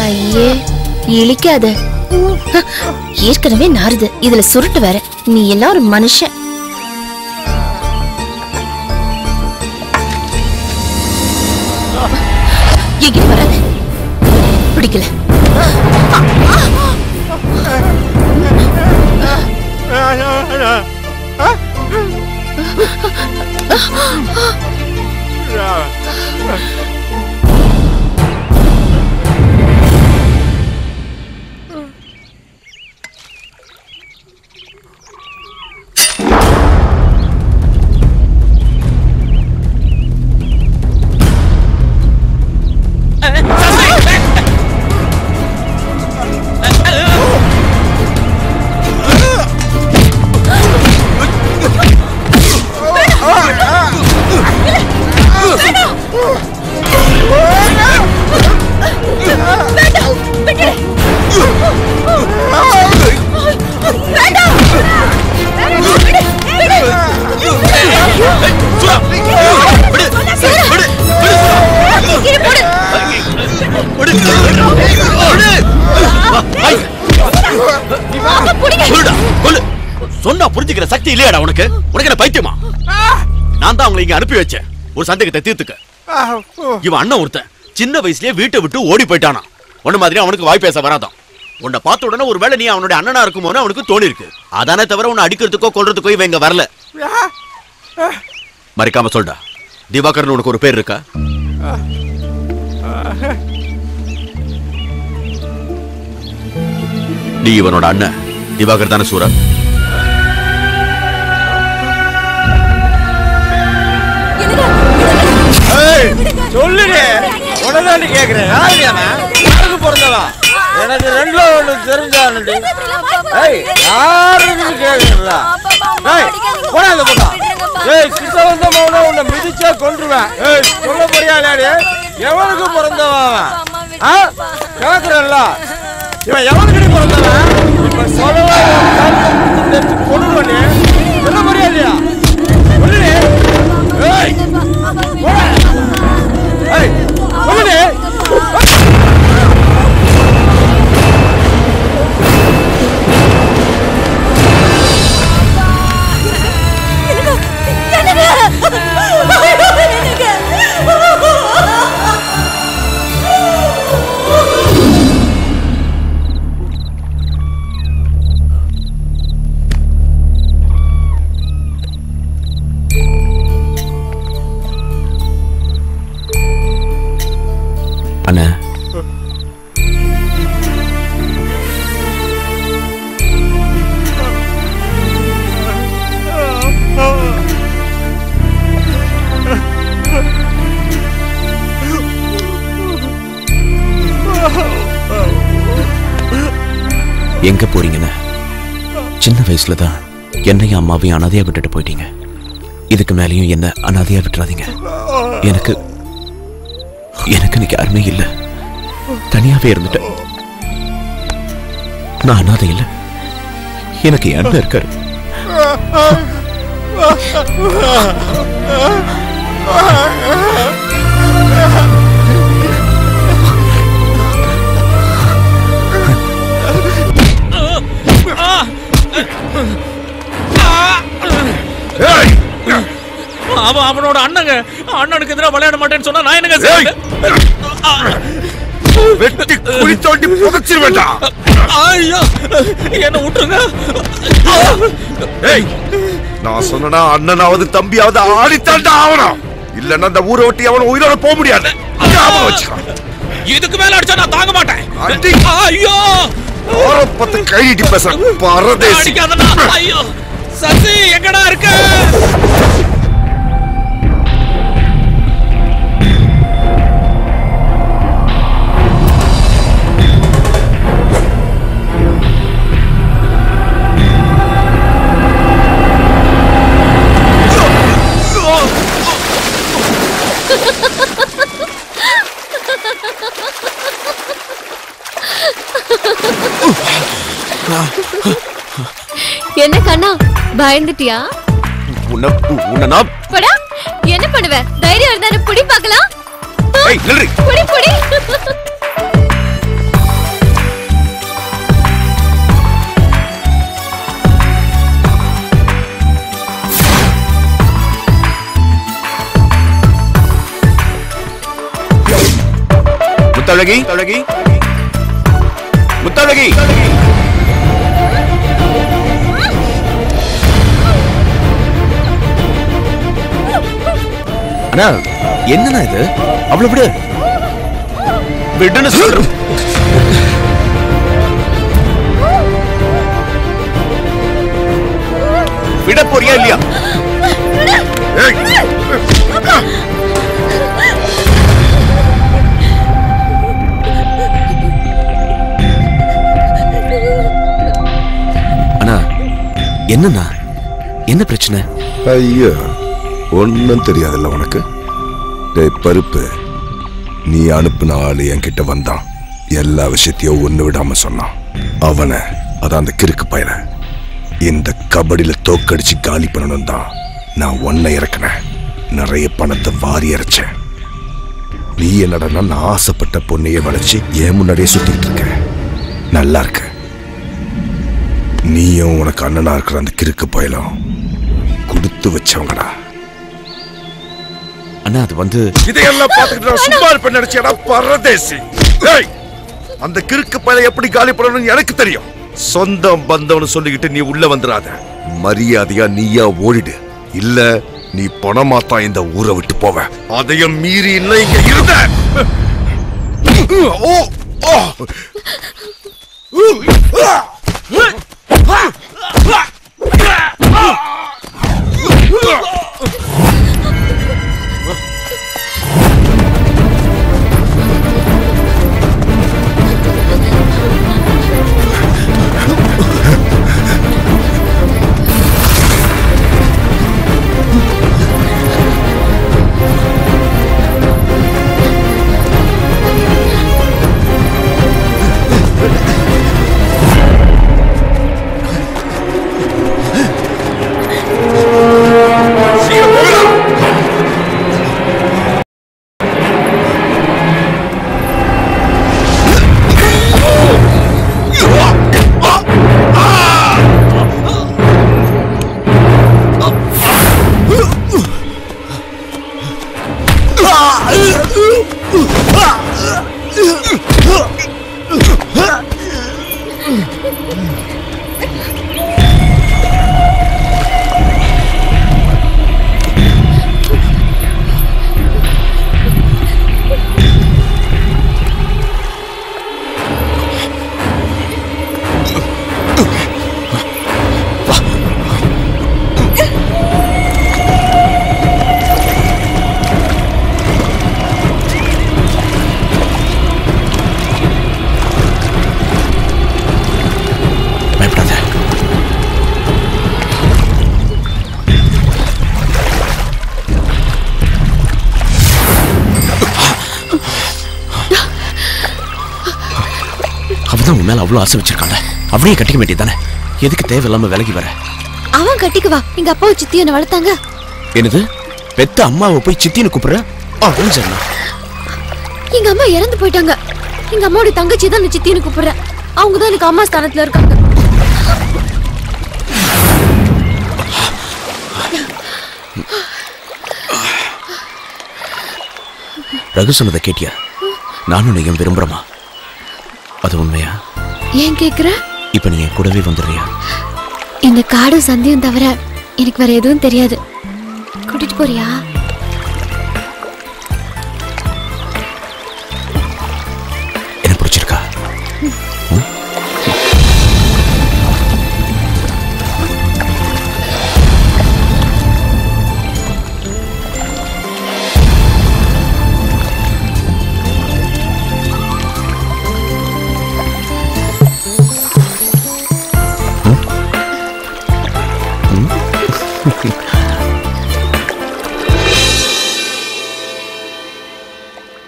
S12: ஐயே இழிக்காத. ஏற்கனவே நாறுது, இதுல சுருட்டு வேற. நீ எல்லாம் ஒரு மனுஷன். எங்கிட்டு வராது பிடிக்கல.
S7: சொன்னா புரிஞ்சுக்கிற சக்தி இல்லையாடா உனக்கு? உனக்கு என்ன பைத்தியமா? நான் தான் அவங்களை இங்க அனுப்பி வச்சேன் ஒரு சந்தேகத்தை தீர்த்துக்க. இவன் அண்ணன் ஒருத்தன் சின்ன வயசுலயே வீட்டை விட்டு ஓடி போயிட்டானா. உன்ன மாதிரி அவனுக்கு வாய் பேச வராதான். உன்னை பார்த்த உடனே ஒருவேளை நீ அவனுடைய அண்ணனா இருக்குமோன்னு அவனுக்கு தோணி இருக்கு. அதானே தவிர உன்னை அடிக்கிறதுக்கோ கொல்றதுக்கோ இவன் இங்க வரல. மறைக்காம சொல்டா, திவாகர்னு உனக்கு ஒரு பேர் இருக்கா? நீ இவனோட அண்ணன் திவாகர் தானே சூரா?
S2: சொல்லுங்க, உனதாண்டி கேக்குறேன். யாருக்கு பிறந்தவா? எனக்கு ரெண்டுல ஒண்ணு தெரிஞ்சானுடி. யாருக்கு கேக்குறா? போடா அந்த போட்டா. கிட்ட வந்த மிதிச்சா கொன்றுவேன். சொல்ல முடியாது. எவனுக்கு பிறந்தவன்? கேக்குறல்ல, இவன் எவனுக்கு பிறந்தவன்? இப்ப சொல்லவா கொன்றுவனே. சொல்ல முடியாதியா? சொல்லுடி. சொல்லுடி.
S14: அண்ணா, எங்க போறீங்கண்ணா? சின்ன வயசுல தான் என்னையும் அம்மாவையும் அனாதையா விட்டுட்டு போயிட்டீங்க. இதுக்கு மேலேயும் என்ன அனாதையா விட்டுறாதீங்க. எனக்கு எனக்கு யாருமே இல்ல, தனியாவே இருந்துட்டேன். நான் அனாதை இல்ல, எனக்கு என் அண்ணன் இருக்காரு.
S13: அவன் அவனோட அண்ணங்க, அண்ணனுக்கு எதிராக விளையாட மாட்டேன்னு சொன்னா நான் என்னங்க செய்வேன்?
S6: வெட்டி குழி தோண்டி புதைச்சிருவேண்டா.
S13: ஐயோ, என்ன விட்டுருங்க.
S6: நான் சொன்னா அண்ணனாவது தம்பியாவது ஆடித்தாண்டா ஆகணும். இல்லன்னா அந்த ஊரை விட்டு அவன் உயிரோட போக முடியாது.
S13: இதுக்கு மேல அடிச்சா நான் தாங்க மாட்டேன். ஐயோ,
S6: பத்து கைடி பேச பரதேசி.
S13: ஐயோ சசி, எங்கடா இருக்க?
S5: என்ன கண்ணா, பயந்துட்டியா? படா, என்ன பண்ணுவ? தைரியம் இருந்தா புடி பார்க்கலாம். புடி புடி.
S6: முத்தழகி, முத்தழகி.
S14: அண்ணா, என்னண்ணா இது? அவ்வளவு விடு.
S6: விடுன்னு சொல்றேன். விட போறியா இல்லையா?
S14: அண்ணா, என்னண்ணா, என்ன பிரச்சனை?
S6: ஐயோ, ஒன்னும் தெரியாதுல்ல உனக்கு. டேய் பருப்பு, நீ அனுப்புன ஆளு என்கிட்ட வந்தான். எல்லா விஷயத்தையும் ஒண்ணு விடாம சொன்னான். அவனை, அதான் அந்த கிறுக்கு பையல, இந்த கபடியில தோக்கடிச்சு காலி பண்ணணும் தான் நான் ஒன்ன இறக்கினேன். நிறைய பணத்தை வாரி இறைச்சேன். நீ என்னடா நான் ஆசைப்பட்ட பொண்ணையே வளைச்சு ஏன் முன்னாடியே சுத்திட்டு இருக்க. நல்லா இருக்க. நீயும் உனக்கு அண்ணனா இருக்கிற அந்த கிறுக்கு பயலும் கொடுத்து வச்சவங்கடா.
S14: அண்ணா, அது வந்து
S6: இதையெல்லாம் பார்த்துக்கிட்டு சும்மா இருப்பேன் நினைச்சேடா பரதேசி. அந்த கிறுக்கு பையனை எப்படி காலி பண்ணணும்னு எனக்கு தெரியும். சொந்தம் பந்தம்னு சொல்லிக்கிட்டு நீ உள்ள வந்துடாத. மரியாதையா நீயா ஓடிடு. இல்ல நீ பணமாத்தான் இந்த ஊரை விட்டு போவ. அதையும் மீறி இல்லை இங்க இருந்த.
S14: அதான் உன் மேல அவ்வளவு ஆசை வச்சிருக்காங்க. அவனையே கட்டிக்க வேண்டியதானே, எதுக்கு தேவையில்லாம விலகி வர?
S5: அவன் கட்டிக்குவா. எங்க அப்பாவும் சித்தி என்ன வளர்த்தாங்க.
S14: என்னது, பெத்த அம்மாவை போய் சித்தின்னு கூப்பிடுற?
S5: எங்க அம்மா இறந்து போயிட்டாங்க. எங்க அம்மாவோட தங்கச்சி தான் சித்தின்னு கூப்பிடுறேன். அவங்க தான் எனக்கு அம்மா ஸ்தானத்துல இருக்காங்க.
S14: ரகு சொன்னதை கேட்டியா? நானும் நீயும் விரும்புறமா? அது உண்மையா?
S5: ஏன் கேக்குற?
S14: இப்ப நீ என் கூடவே வந்துடுறியா?
S5: இந்த காடும் சந்தையும் தவிர எனக்கு வேற எதுவும் தெரியாது. கூட்டிட்டு போறியா?
S14: என்ன பிடிச்சிருக்கா?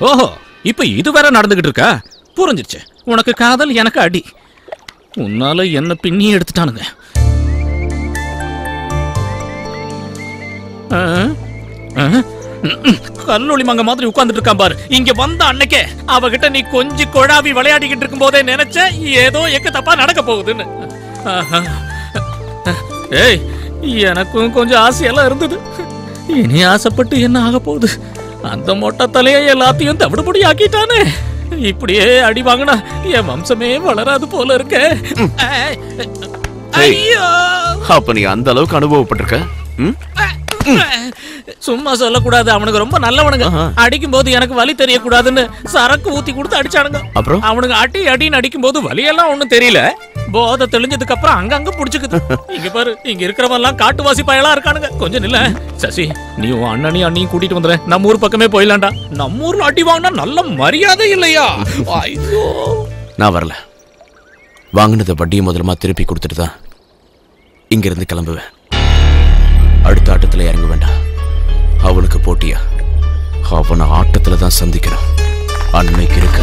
S13: ஓஹோ, இப்ப இது வேற நடந்துகிட்டு இருக்கா? புரிஞ்சிருச்சு. உனக்கு காதல், எனக்கு அடி. உன்னால என்ன பின்னி எடுத்துட்டானுங்க. கல்லூலி மங்க மாதிரி உட்கார்ந்துட்டு இருக்கான் பாரு. இங்க வந்த அன்னைக்கே அவகிட்ட நீ கொஞ்சம் கொழாவி விளையாடிக்கிட்டு இருக்கும் போதே நினைச்ச ஏதோ எக்க தப்பா நடக்க போகுதுன்னு. ஏய், எனக்கும் கொஞ்சம் ஆசையெல்லாம் இருந்தது. இனி ஆசைப்பட்டு என்ன ஆக போகுது? அந்த மொட்டை தலையை எல்லாத்தையும் தவிடுபடி ஆக்கிட்டானே. இப்படியே அடி வாங்கினா என் வம்சமே வளராது போல இருக்க.
S14: அப்ப நீ அந்த அளவுக்கு அனுபவப்பட்டிருக்க?
S13: சும்மா சொல்லக்கூடாது. அவனுக்கு ரொம்ப நல்லவனுங்க. அடிக்கும் போது எனக்கு வலி தெரியக்கூடாதுன்னு சரக்கு ஊத்தி கொடுத்து அடிச்சானுங்க.
S14: அப்புறம்
S13: அவனுக்கு அடி அடின்னு அடிக்கும் போது வலியெல்லாம் ஒண்ணும் தெரியல. போதை தெளிஞ்சதுக்கு அப்புறம் அங்கங்க புடிச்சுக்குது. இங்க பாரு, இங்க இருக்கிறவெல்லாம் காட்டுவாசி பயலா இருக்கானுங்க. கொஞ்சம் நில்ல சசி, நீ உன் அண்ணனையும் அண்ணியும் கூட்டிட்டு வந்துற. நம்ம ஊர் பக்கமே போயிடலாம்டா. நம்ம ஊர்ல அடி வாங்கினா நல்ல மரியாதை இல்லையா? ஐயோ,
S14: நான் வரல. வாங்கினத வட்டியும் முதலமா திருப்பி கொடுத்துட்டு தான் இங்க இருந்து கிளம்புவேன். அடுத்த ஆட்டத்துல இறங்க வேண்டாம். அவனுக்கு போட்டியா? அவனை ஆட்டத்துல தான் சந்திக்கணும். அன்னைக்கு இருக்கு.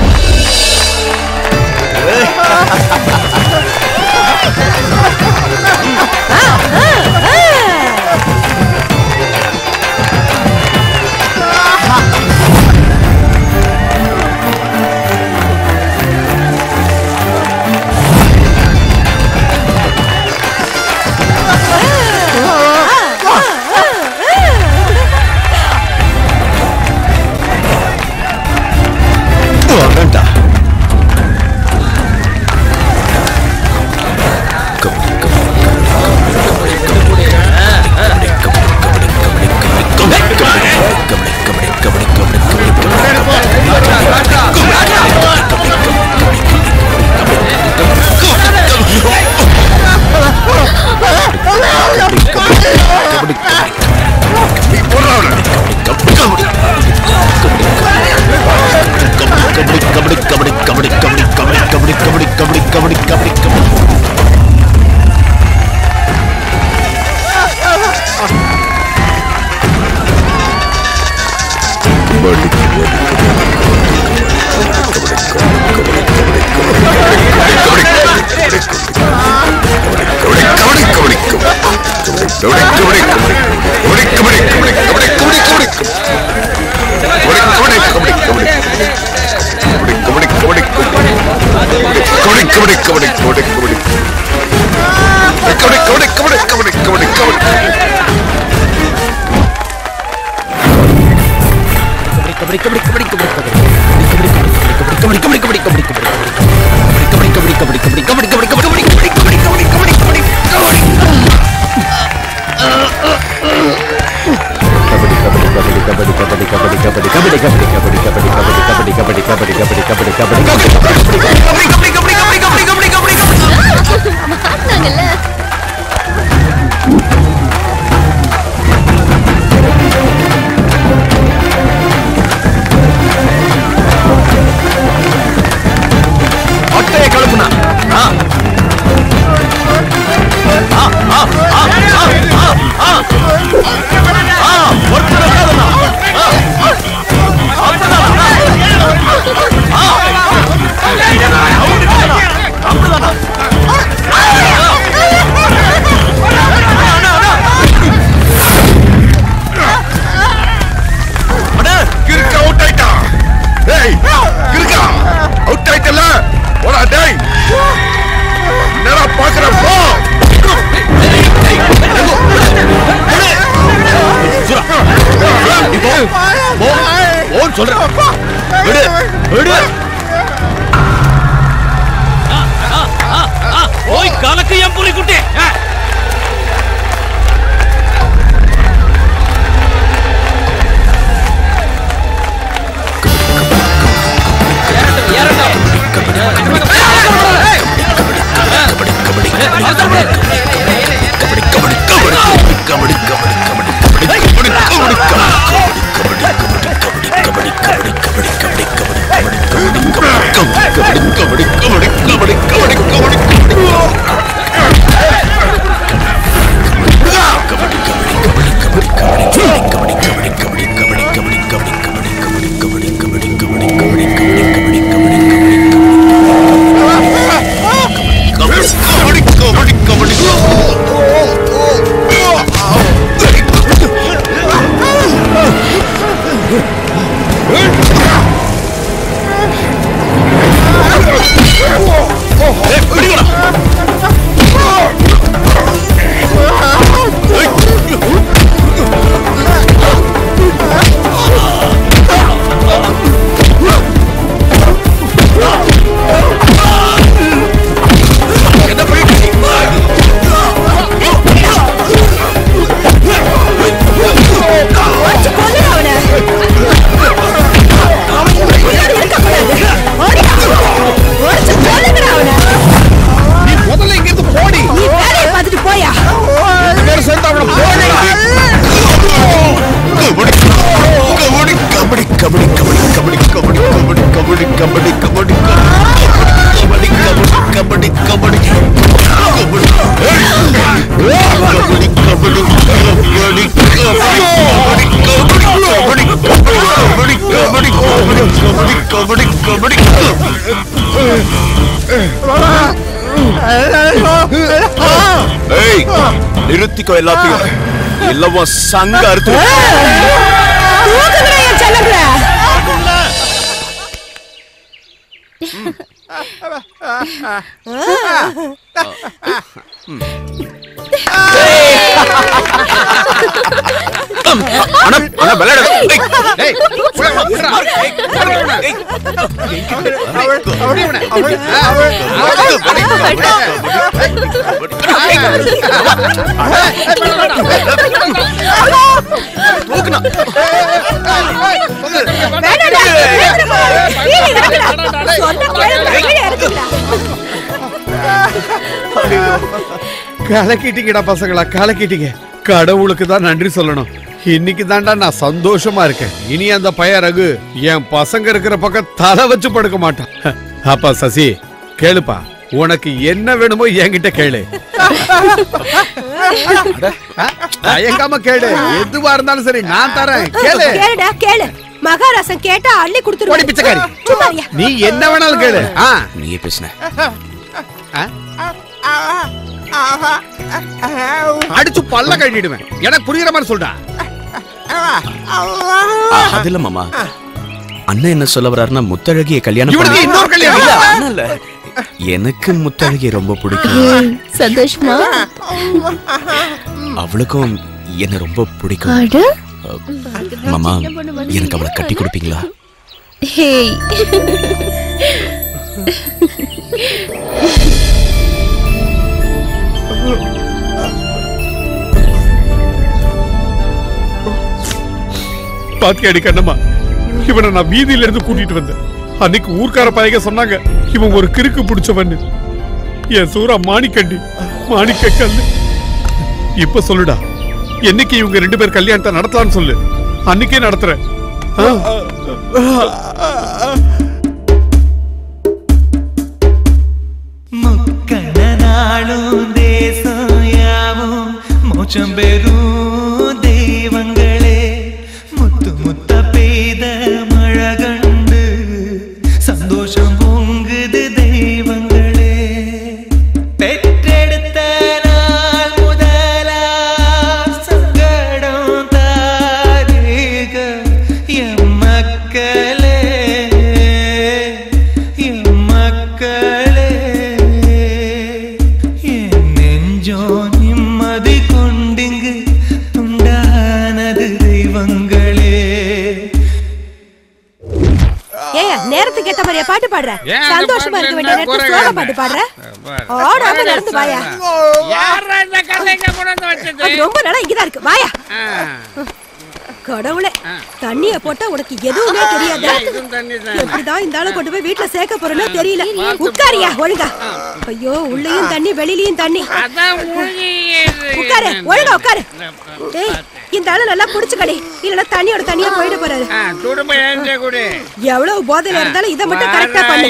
S6: நிறுத்திக்கோ எல்லாத்தையும், இல்லவோ சங்க அறுத்து.
S1: கலக்கிட்டீங்கடா பசங்களா, கலக்கிட்டீங்க. கடவுளுக்கு தான் நன்றி சொல்லணும். இன்னைக்கு தாண்டா நான் சந்தோஷமா இருக்கேன். இனி அந்த பைய ரகு என் பசங்க இருக்கிற பக்கம் தலை வச்சு படுக்க மாட்டான். அப்பா சசி கேளுப்பா, உனக்கு என்ன வேணுமோ என்கிட்ட கேளு. தயங்காம கேளு, எதுவா இருந்தாலும் சரி நான் தரேன். கேளு
S4: கேளுடா கேளு. மகாராசன் கேட்டா அள்ளி கொடுத்துருவாரு.
S1: பிச்சைக்காரி, நீ என்ன வேணாலும் கேளு.
S14: நீயே பேசுன.
S1: அடிச்சு பல்ல கட்டிடுவேன். எனக்கு புரியுற மாதிரி சொல்றா.
S14: அது இல்ல மாமா, அண்ணன் என்ன சொல்ல வர்றாருன்னா முத்தழகிய கல்யாணம்
S1: இன்னொரு கல்யாணம்
S14: இல்ல. எனக்கு முத்தழகி ரொம்ப பிடிக்கும்.
S12: சந்தோஷமா?
S14: அவளுக்கும் என்ன ரொம்ப பிடிக்கும். மாமா, எனக்கு அவளை கட்டி கொடுப்பீங்களா?
S1: பாத்தியாடி கண்ணம்மா, இவனை நான் வீதியில இருந்து கூட்டிட்டு வந்தேன். அன்னைக்கு ஊர்க்கார பையங்க சொன்னாங்க இவன் ஒரு கிறுக்கு பிடிச்சவன்னு. என் சூரா மாணிக்கண்டி, மாணிக்க கல்லு. இப்ப சொல்லுடா, என்னைக்கு இவங்க 2 பேர் கல்யாணத்தை நடத்தலாம்னு சொல்லு, அன்னைக்கே நடத்துறேன்.
S9: முக்கணநாளும் தேசம் யாவும் மோட்சம் பெறும் தெய்வங்களே, முத்து முத்த பெய்த மழை கண்டு சந்தோஷம் பொங்குது தெய்வங்களே. பெற்றெடுத்த நாள் முதலா சங்கடம் தாரீக எம் மக்களே, எம் மக்களே. என் நெஞ்சோ நிம்மதி கொண்டிங்கு துண்டானது தெய்வங்களே.
S4: நேரத்துக்கு ஏத்த மாதிரியா பாட்டு பாடுற? சந்தோஷமா இருக்க வேண்டிய நேரத்துல சோக பாட்டு பாடுற? ஓடாம நடந்து வாயா. ரொம்ப நாளா இங்கதான் இருக்கு, வாயா. கடவுளே, தண்ணிய போட்டா உனக்கு எதுவுமே தெரியாது. எப்படிதான் இந்த ஆளை கொண்டு போய் வீட்டுல சேர்க்க போறேன்னு தெரியல. உட்காரியா ஒழுங்கா. ஐயோ, உள்ளேயும் தண்ணி வெளியிலயும் தண்ணி. உட்காரு, ஒழுங்கா உட்காரு. இந்த ஆளு நல்லா புடிச்சுக்கடி, இல்லன்னா தண்ணியோட தண்ணியா போயிட போறாரு. எவ்வளவு போதையில இருந்தாலும் இதை மட்டும் கரெக்டா பண்ணு.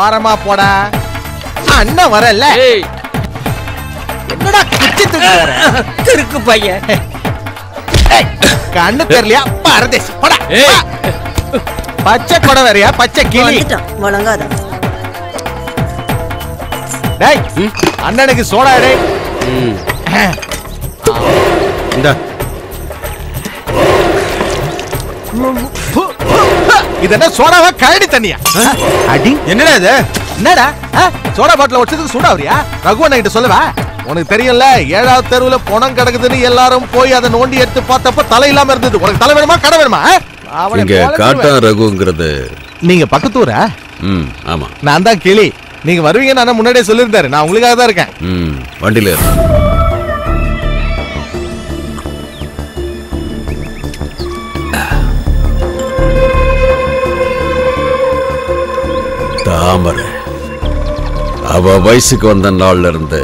S11: ஓரமா போடா. அண்ணன் வரல. என்னடா குச்சி தூக்கி வர? கிறுக்கு பையன். கண்ணு தெரியலையா? பரதேசி போடா. பச்சை கொடை வேறையா? பச்சை கிளி.
S4: வணங்காத.
S11: டேய் அண்ணனுக்கு சோடா டேய்.
S1: இந்த
S11: இது என்ன சோடாவா கரடி தண்ணியா? அடி
S2: என்னடா இது?
S11: என்னடா சோடா பாட்டில வச்சதுக்கு சூடா வரியா? ரகுவண்ண கிட்ட சொல்லவா? உனக்கு தெரியல 7வது தெருவுல பணம் கிடக்குதுன்னு எல்லாரும் போய் அதை நோண்டி எடுத்து பார்த்தப்ப தலை இல்லாம இருந்தது. உனக்கு தலை வேணுமா கடை வேணுமா?
S1: இங்க காட்டா ரகுங்கிறது
S11: நீங்க பக்கத்தூரா?
S1: ஆமா.
S11: நான் தான் கிளி. நீங்க வருவீங்கன்னு நான் முன்னாடியே சொல்லியிருந்தாரு. நான் உங்களுக்காக தான் இருக்கேன்.
S1: வண்டியில தாமரை அவ வயசுக்கு வந்த நாள்ல இருந்து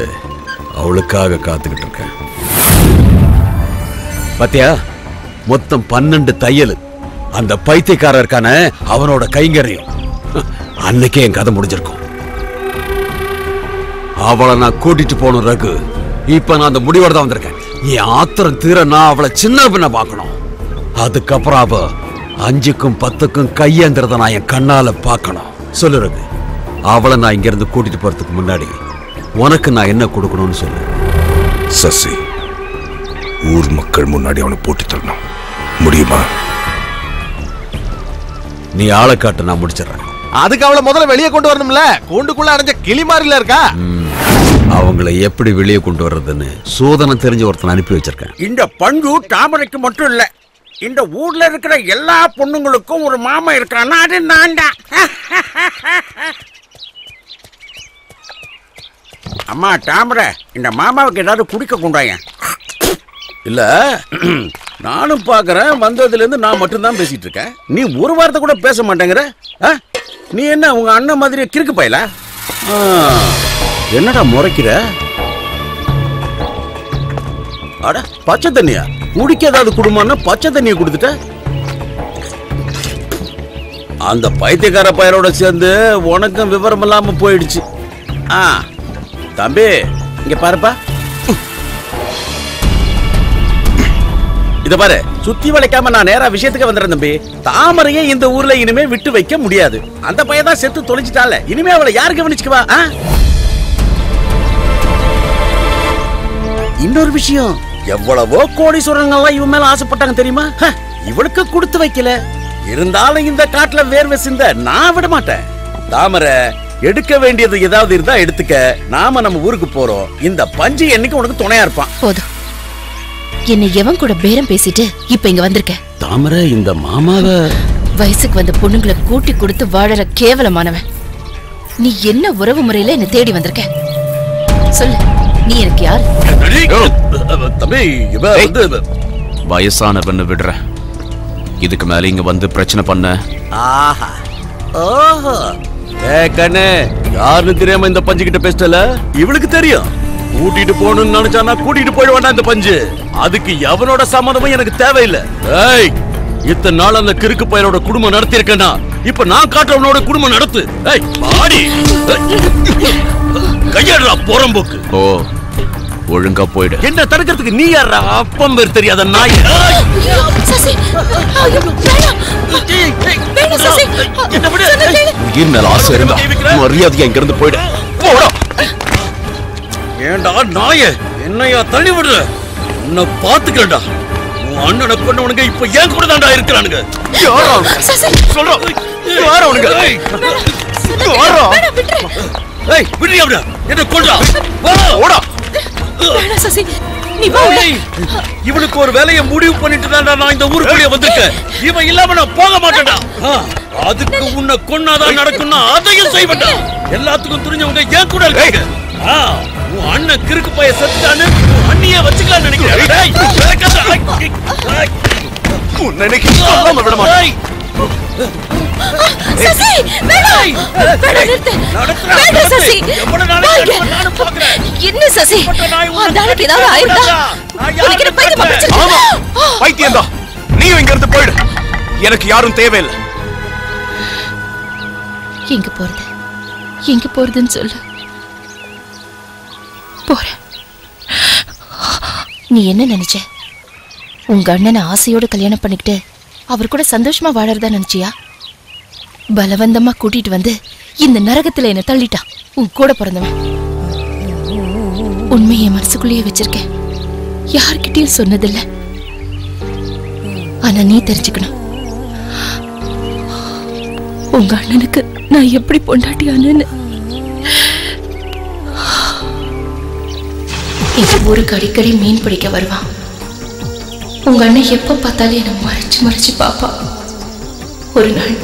S1: அவளுக்காக காத்துக்கிட்டு இருக்கேன். பாத்தியா, மொத்தம் 12 தையல். அந்த பைத்தியக்காரர் இருக்கான அவனோட கைங்கரியம். அன்னைக்கே என் கதை முடிஞ்சிருக்கும். அவளை நான் கூட்டிட்டு போன ரகு. இப்ப நான் அந்த முடிவோட தான் வந்திருக்கேன். என் ஆத்திரம் தீர நான் அவளை சின்ன பின்ன பார்க்கணும். அதுக்கப்புறம் அவ 5க்கும் 10க்கும் கையேந்திரத நான் என் கண்ணால பார்க்கணும். சொல்லு ரகு, அவளை நான் இங்க இருந்து கூட்டிட்டு போறதுக்கு முன்னாடி உனக்கு நான் என்ன கொடுக்கணும்னு சொல்லு.
S6: சசி, ஊர் மக்கள் முன்னாடி அவனை போட்டு தரணும். முடியுமா?
S1: நீ ஆளை காட்டு, நான் முடிச்சிடறேன்.
S11: அதுக்கு அவளை முதல்ல வெளியே கொண்டு வரணும்ல. கூண்டுக்குள்ள அடைஞ்ச கிளி மாதிரில இருக்கா.
S1: அவங்களை எப்படி வெளியே கொண்டு வர்றதுன்னு சோதனை தெரிஞ்ச ஒருத்தன் அனுப்பி வச்சிருக்கேன்.
S15: இந்த பஞ்சு தாமரைக்கு மட்டும் இல்ல, இந்த ஊர்ல இருக்கிற எல்லா பொண்ணுங்களுக்கும் ஒரு மாமா இருக்கானா, அது நான் தான். அம்மா தாமரை, இந்த மாமாவுக்கு ஏதாவது குடிக்க கொண்டாயன்.
S7: இல்ல நானும் பாக்குறேன். வந்ததுல இருந்து நான் மட்டும் தான் பேசிட்டு இருக்கேன். நீ ஒரு வார்த்தை கூட பேச மாட்டேங்கிற. நீ என்ன உங்க அண்ணன் மாதிரி கிறுக்கு பயல? என்னடா முறைக்கிற? அட பச்சை தண்ணியா? குடிக்க ஏதாவது குடும்பம்னா பச்சை தண்ணியை கொடுத்துட்ட. அந்த பைத்தியக்கார பயரோட சேர்ந்து உனக்கும் விவரம் இல்லாம போயிடுச்சு. தம்பி இங்க பாருப்பா. இத பாரு, சுத்தி வளைக்காம நான் நேரா விஷயத்துக்கு வந்துறேன் தம்பி. தாமரையே இந்த ஊர்ல இனிமே விட்டு வைக்க முடியாது. அந்த பையன் தான் செத்து தொலைச்சிட்டால. இனிமே அவளை யாரு கவனிச்சுக்குவா? இன்னொரு விஷயம், எவ்வளவோ கோடீஸ்வரங்கள்லாம் இவன் மேல ஆசைப்பட்டாங்க தெரியுமா? இவளுக்கு கொடுத்து வைக்கல. இருந்தாலும் இந்த காட்டுல வேர்வை சிந்த நான் விட மாட்டேன். தாமரை, எடுக்க வேண்டியது ஏதாவது இருந்தா எடுத்துக்க. நாம நம்ம ஊருக்கு போறோம். இந்த பஞ்சு என்னைக்கு உனக்கு துணையா இருப்பான்.
S12: போதும். என்னை எவன் கூட பேரம் பேசிட்டு இப்ப இங்க வந்திருக்க?
S7: தாமரை, இந்த மாமாவ
S12: வயசுக்கு வந்த பொண்ணுங்களை கூட்டி கொடுத்து வாழற கேவலமானவன். நீ என்ன உறவு முறையில என்ன தேடி வந்திருக்க? சொல்லு, நீ எனக்கு யாரு?
S7: தம்பி,
S14: வயசான பெண்ணு விடுற. இதுக்கு மேல இங்க வந்து பிரச்சனை பண்ண.
S7: ஆஹா, ஓஹோ, கண்ணு, யாருன்னு தெரியாம இந்த பஞ்சு கிட்ட பேசல. இவளுக்கு தெரியும். கூட்டிட்டு போகணும்னு நினைச்சானா கூட்டிட்டு போயிட வேண்டாம் இந்த பஞ்சு. அதுக்கு எவனோட சம்மதமும் எனக்கு தேவையில்லை. இத்தனை நாள் அந்த கிறுக்கு பையனோட குடும்பம் நடத்தி இருக்கேன்னா இப்ப நான் காட்டுறவனோட குடும்பம் நடத்து. பாடி கையாடுறா போறம்போக்கு.
S14: ஓ, ஒழுங்கா போயிடு. என்ன
S7: தடுக்கிறதுக்கு நீ யாரா? அப்பம் பேர் தெரியாத நாய்.
S14: உயிர் மேல ஆசை இருந்தா மரியாதையா இங்க இருந்து போயிடு. போடா.
S7: ஏண்டா நாயே, என்னையா தள்ளி விடுற? உன்னை பாத்துக்கடா. உன் அண்ணனை கொண்டவனுங்க இப்ப ஏன் கூட தான்டா இருக்கிறானுங்க. சொல்றோம், யாரவனுங்க? விடுறியா? என்ன கொண்டா? ஓடா. இவனுக்கு ஒரு வேலையை முடிவு பண்ணிட்டு தான் நான் இந்த ஊருக்குள்ளே வந்திருக்கேன். இவன் இல்லாம நான் போக மாட்டேன்டா. அதுக்கு உன்னை கொன்னாதான் நடக்கும்னா அதையும் செய்வேன்டா. எல்லாத்துக்கும் துணிஞ்சவங்க ஏன் கூட இருக்காங்க. உன் அண்ணன் கிறுக்கு பைய செத்துட்டான்னு அண்ணியே வச்சுக்கலாம் நினைக்கிறேன். விட மாட்டேன்.
S12: சசி, வேணாம். சசி, என்ன சசி? அந்த ஆளுக்கு ஏதாவது ஆயிருந்தா உனக்கு பைத்தியம் பிடிச்சிருக்கா?
S14: பைத்தியம் தான். நீயும் இங்க இருந்து போயிடு. எனக்கு யாரும் தேவையில்லை.
S12: எங்க போறது? எங்க போறதுன்னு சொல்லு. போறேன். நீ என்ன நினைச்ச? உங்க அண்ணனை ஆசையோட கல்யாணம் பண்ணிக்கிட்டு அவர் கூட சந்தோஷமா வாழறதா நினைச்சியா? பலவந்தமா கூட்டிட்டு வந்து இந்த நரகத்துல என்ன தள்ளிட்டான் உன் கூட பிறந்தவன். உண்மையை மனசுக்குள்ளேயே வச்சிருக்கேன், யார்கிட்டயும் சொன்னதில்லை. ஆனா நீ தெரிஞ்சுக்கணும், உங்க அண்ணனுக்கு நான் எப்படி பொண்டாட்டியானேன்னு. எங்க ஊருக்கு அடிக்கடி மீன் பிடிக்க வருவான். உங்க அண்ணன் எப்ப பார்த்தாலும் என்ன மறைச்சு மறைச்சு பாப்பா. ஒரு நாள்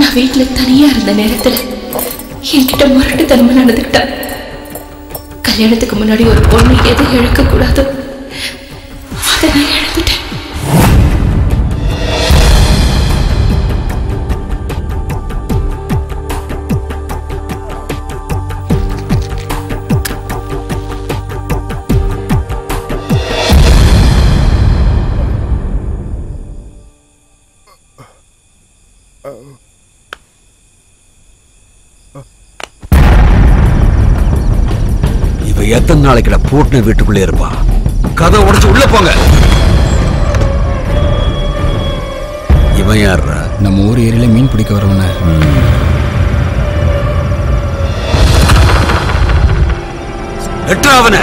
S12: நான் வீட்டுல தனியா இருந்த நேரத்துல என்கிட்ட முரட்டுத்தனமா நடந்துக்கிட்டா. கல்யாணத்துக்கு முன்னாடி ஒரு பொண்ணு எதை இழக்க கூடாதோ அதை நான் இழந்துட்டேன்.
S1: இவ எத்தனை நாளைக்கு பூட்டின வீட்டுக்குள்ளே இருப்பா? கதை உடைச்சு உள்ள போங்க. இவன் யாரா?
S16: நம்ம ஊர் ஏரியில மீன் பிடிக்க வரவன.
S1: எட்டாவன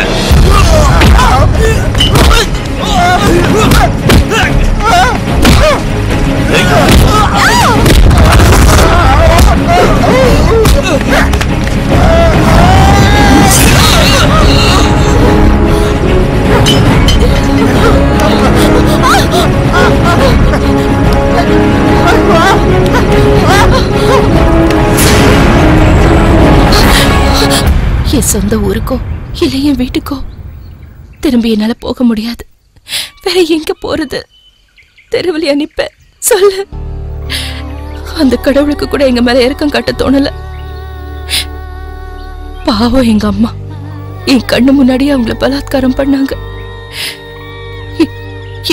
S12: என் சொந்த ஊருக்கோ இல்லை என் வீட்டுக்கோ திரும்பி என்னால போக முடியாது. வேற எங்க போறது? தெருவில் அனுப்ப சொல்லு. அந்த கடவுளுக்கு கூட எங்க மேல இறக்கம் காட்ட தோணல. பாவம் எங்க அம்மா என் கண்ணு முன்னாடியே அவங்கள பலாத்காரம் பண்ணாங்க.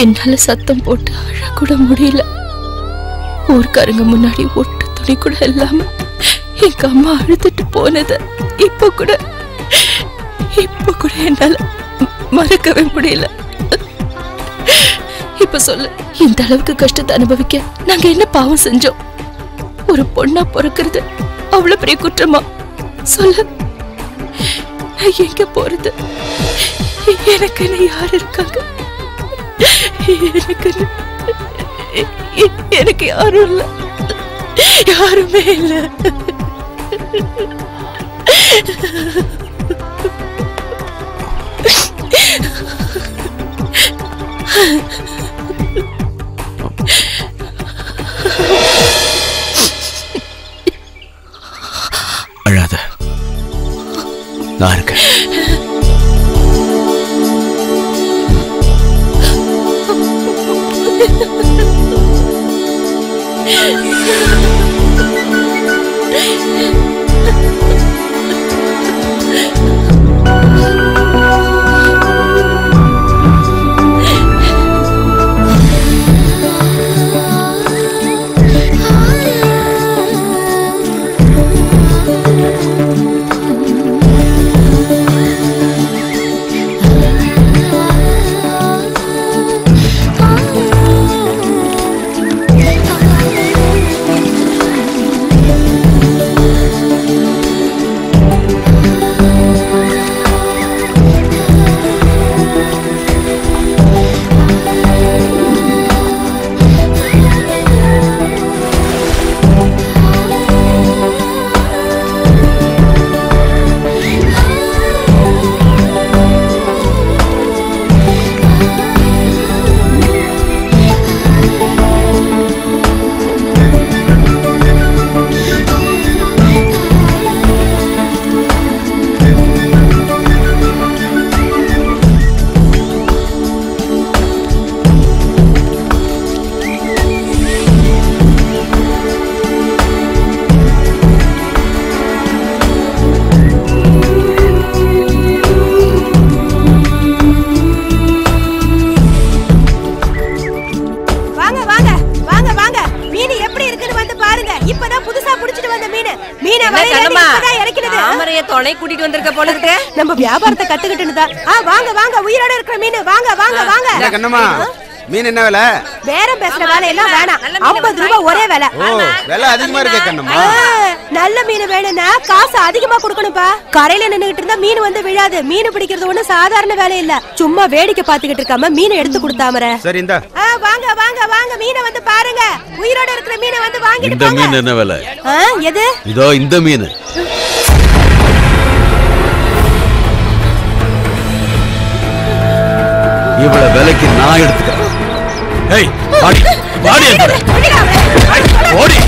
S12: என்னால சத்தம் போட்டு அழக்கூட முடியல. ஊர்க்காரங்க முன்னாடி ஒட்டு துணி கூட இல்லாம எங்க அம்மா அழுதுட்டு போனது இப்ப கூட என்னால மறக்கவே முடியல. இப்ப சொல்லு, இந்த அளவுக்கு கஷ்டத்தை அனுபவிக்க நாங்க என்ன பாவம் செஞ்சோம்? ஒரு பொண்ணா பிறக்கிறது அவ்வளவு பெரிய குற்றமா? சொல்லு, நான் எங்க போறது? எனக்கு யார் இருக்காங்க? எனக்கு யாரும் இல்ல, யாருமே இல்ல.
S14: அழாத, நான் இருக்கேன்.
S4: புடிச்சிட்டு வந்த மீனை வலையில இறக்கினது.
S17: தாமரைய துணை கூட்டிட்டு வந்திருக்க போல இருக்கு.
S4: நம்ம வியாபாரத்தை கத்துக்கிட்டுன்னு தான். வாங்க வாங்க, உயிரோட இருக்கிற மீன் வாங்க வாங்க வாங்க.
S2: கண்ணம்மா, மீன் என்ன விலை?
S4: பேரம் பேசுற வேலை எல்லாம் வேணாம். 50 ரூபாய் ஒரே விலை.
S2: விலை அதிகமா இருக்கு கண்ணம்மா.
S4: நல்ல மீன் வேணும்னா காசு அதிகமா கொடுக்கணும்பா. கரையில நின்னுகிட்டு இருந்தா மீன் வந்து விழாது. மீன் பிடிக்கிறது ஒண்ணு சாதாரண வேலை இல்ல. சும்மா வேடிக்கை பாத்துக்கிட்டு இருக்காம மீனை எடுத்து கொடுத்தாமற.
S2: சரி இந்த
S4: வாங்க வாங்க வாங்க, மீனை வந்து பாருங்க. உயிரோட இருக்கிற மீனை வந்து வாங்கிட்டு
S1: இந்த மீன் என்ன விலை?
S4: எது?
S1: இதோ இந்த மீன். இவ்வளவு விலைக்கு நான் எடுத்துக்கிறேன். ஏய் வாடி வாடி ஓடி.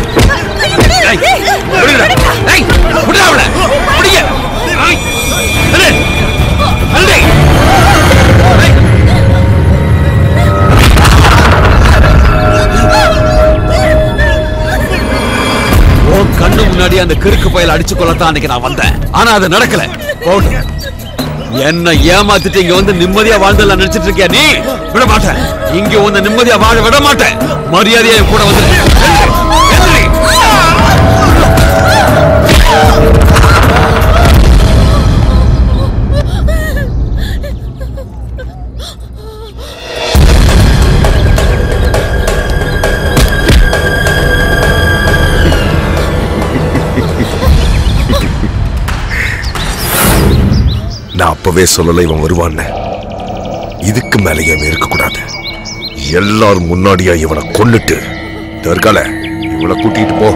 S1: ஓடிடா. ஏய் ஓடிடா அவளை. ஓடிங்க. ஏய் அலே அலே. ஓ கண்ணு முன்னாடி அந்த கிறுக்கு பயல அடிச்சு கொள்ளத்தான் அன்னைக்கு நான் வந்தேன். ஆனா அது நடக்கல. போடு. என்ன ஏமாத்திட்டு இங்க வந்து நிம்மதியா வாழ்ந்தல நினைச்சிட்டு இருக்கியா நீ? விட மாட்டேன். இங்க வந்து நிம்மதியா வாழ விட மாட்டேன். மரியாதையா கூட வந்து
S6: நான் அப்பவே சொல்லல இவன் வருவான்னு. இதுக்கு மேலே இவன் இருக்கக்கூடாது. எல்லாரும் முன்னாடியா இவனை கொன்னுட்டு தர்கால இவனை கூட்டிட்டு போ.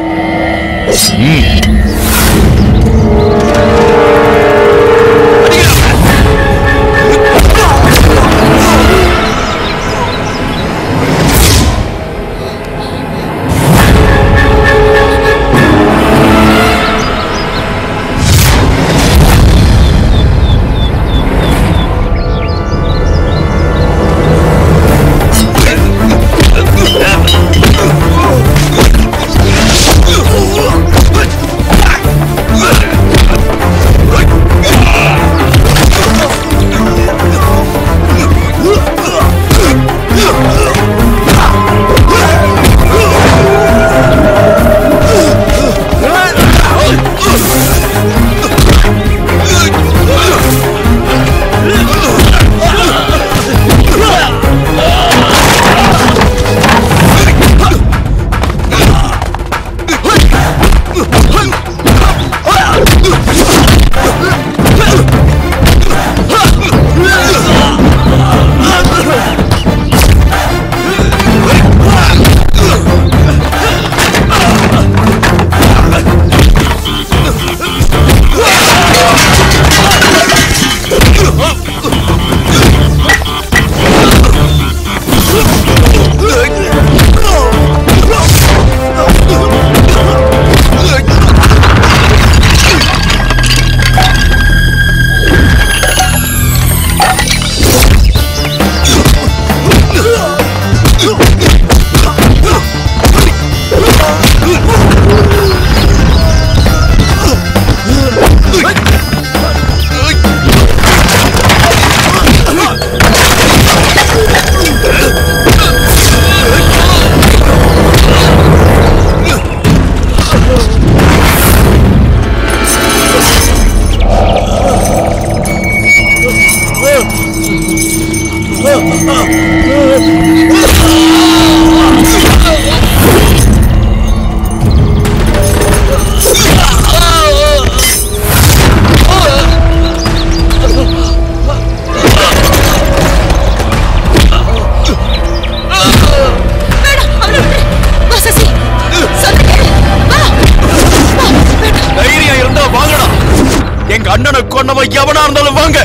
S7: எவனா இருந்தாலும் வாங்க.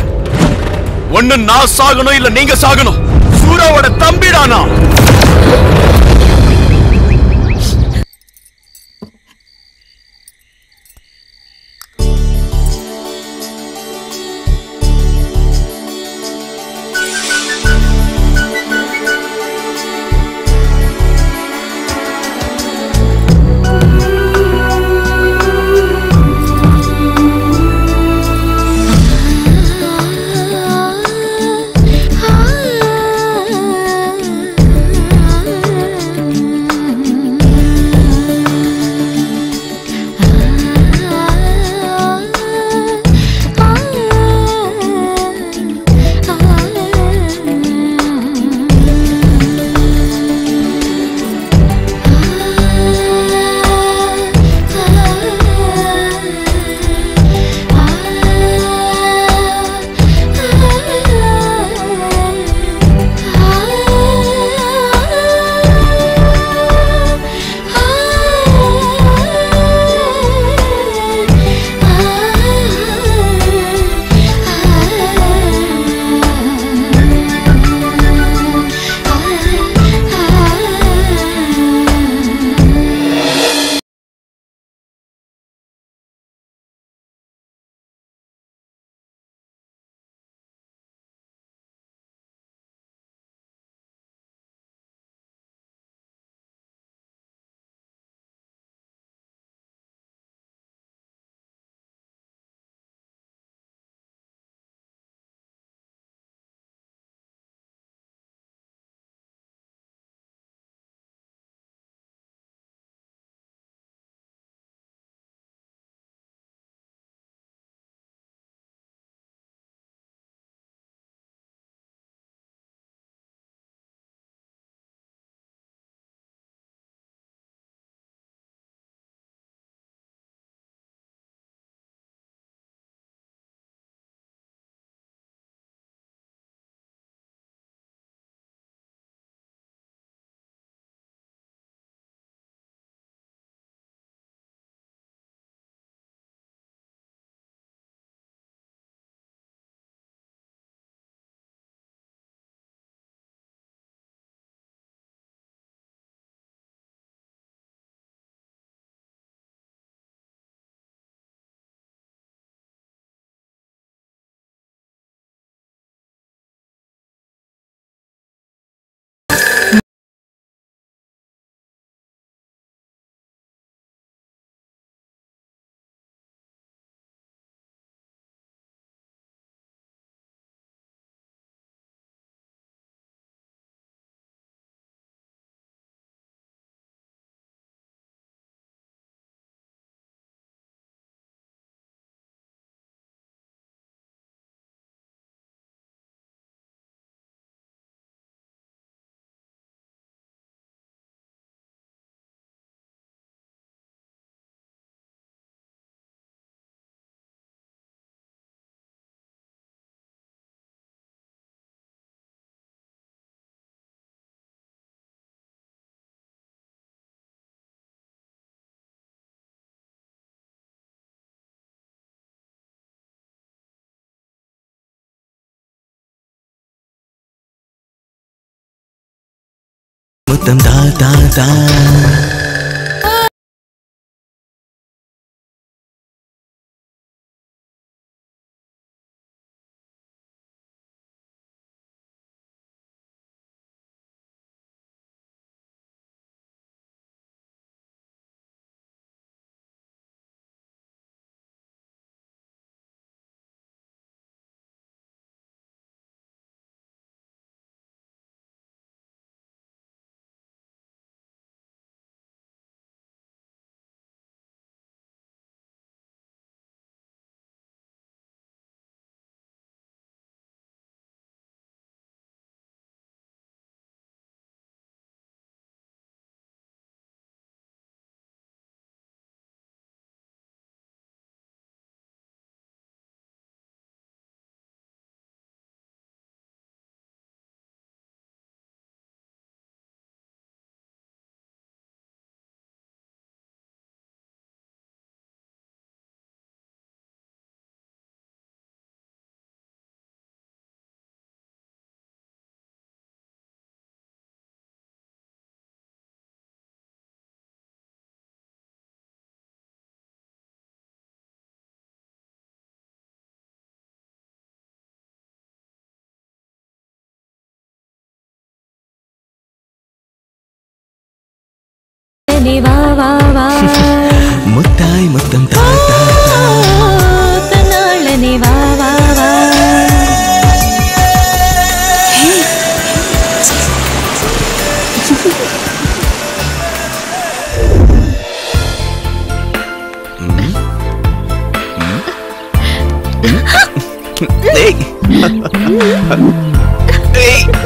S7: ஒண்ணு நான் சாகணும் இல்ல நீங்க சாகணும். சூராவோட தம்பிடானா.
S14: முத்தம் தா தா தா
S10: வா வா வா
S14: முத்தாய் முத்தம் தா தா தா
S10: தன்னாளனே வா வா வா
S14: ஏய் ஏய்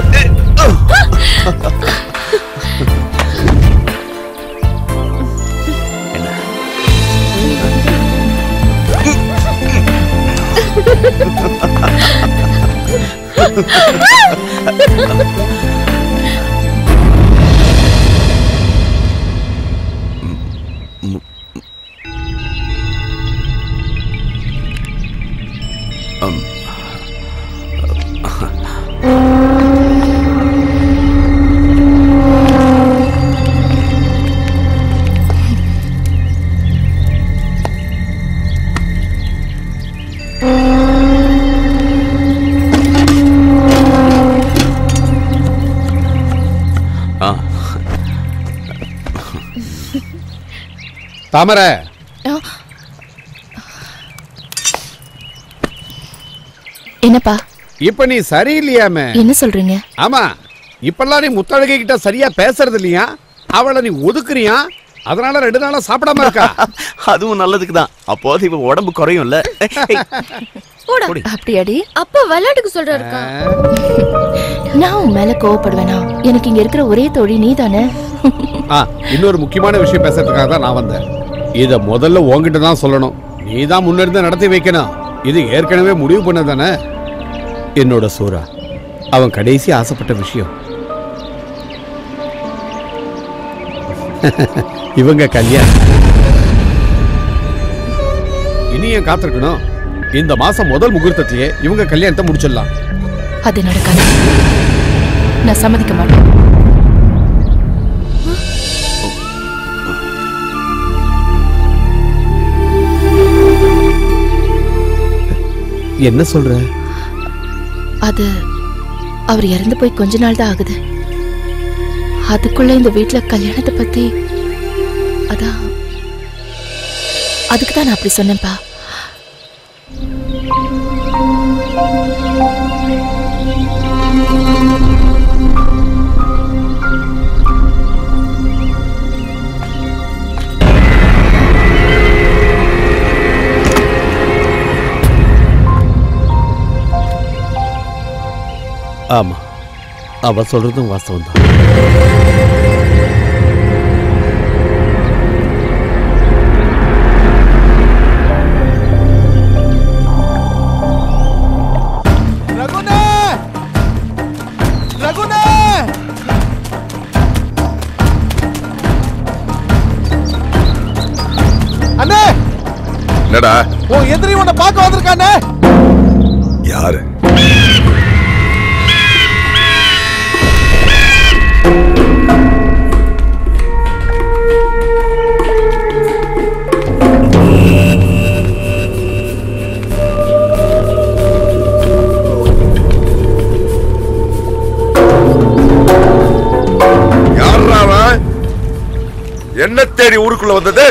S1: தாமரை,
S12: என்னப்பா
S1: இப்ப நீ சரியில்லையாமே.
S12: என்ன சொல்றீங்க?
S1: ஆமா, இப்பெல்லாம் நீ முத்தழகை கிட்ட சரியா பேசுறது இல்லையா? அவளை நீ ஒதுக்குறியா? அதனால 2 நாளா சாப்பிடாம இருக்கா.
S7: அதுவும் நல்லதுக்கு தான். அப்போது இவ உடம்பு குறையும்ல.
S12: அப்படியாடி?
S5: அப்பா விளையாட்டுக்கு சொல்றாருக்கா.
S12: நான் உன் மேல கோவப்படுவேனா? எனக்கு இங்க இருக்கிற ஒரே தோழி நீ தானே.
S1: இன்னொரு முக்கியமான விஷயம் பேசுறதுக்காக தான் நான் வந்தேன். இத முதல்ல உன்கிட்ட தான் சொல்லணும். நீ தான் முன்னிருந்து நடத்தி வைக்கணும். இது ஏற்கனவே முடிவு பண்ணதானே. என்னோட சூரா அவன் கடைசி ஆசைப்பட்ட விஷயம் இவங்க கல்யாணம். இனி ஏன் காத்திருக்கணும்? இந்த மாசம் முதல் முகூர்த்தத்திலேயே இவங்க கல்யாணத்தை முடிச்சிடலாம்.
S12: அது நடக்காது. நான் சம்மதிக்க மாட்டேன்.
S1: என்ன சொல்ற?
S12: அது அவர் இறந்து போய் கொஞ்ச நாள் தான் ஆகுது. அதுக்குள்ள இந்த வீட்டுல கல்யாணத்தை பத்தி அதான் அதுக்கு தான் நான் அப்படி சொன்னேன்ப்பா.
S1: ஆமா, அவ சொல்றதும் வாஸ்தவம் தான்.
S11: அண்ணே,
S6: என்னடா?
S11: உன் எதிரி உன்னை பார்க்க வந்திருக்கானே.
S6: யாரு? நீ ஊருக்குள்ள வந்தது?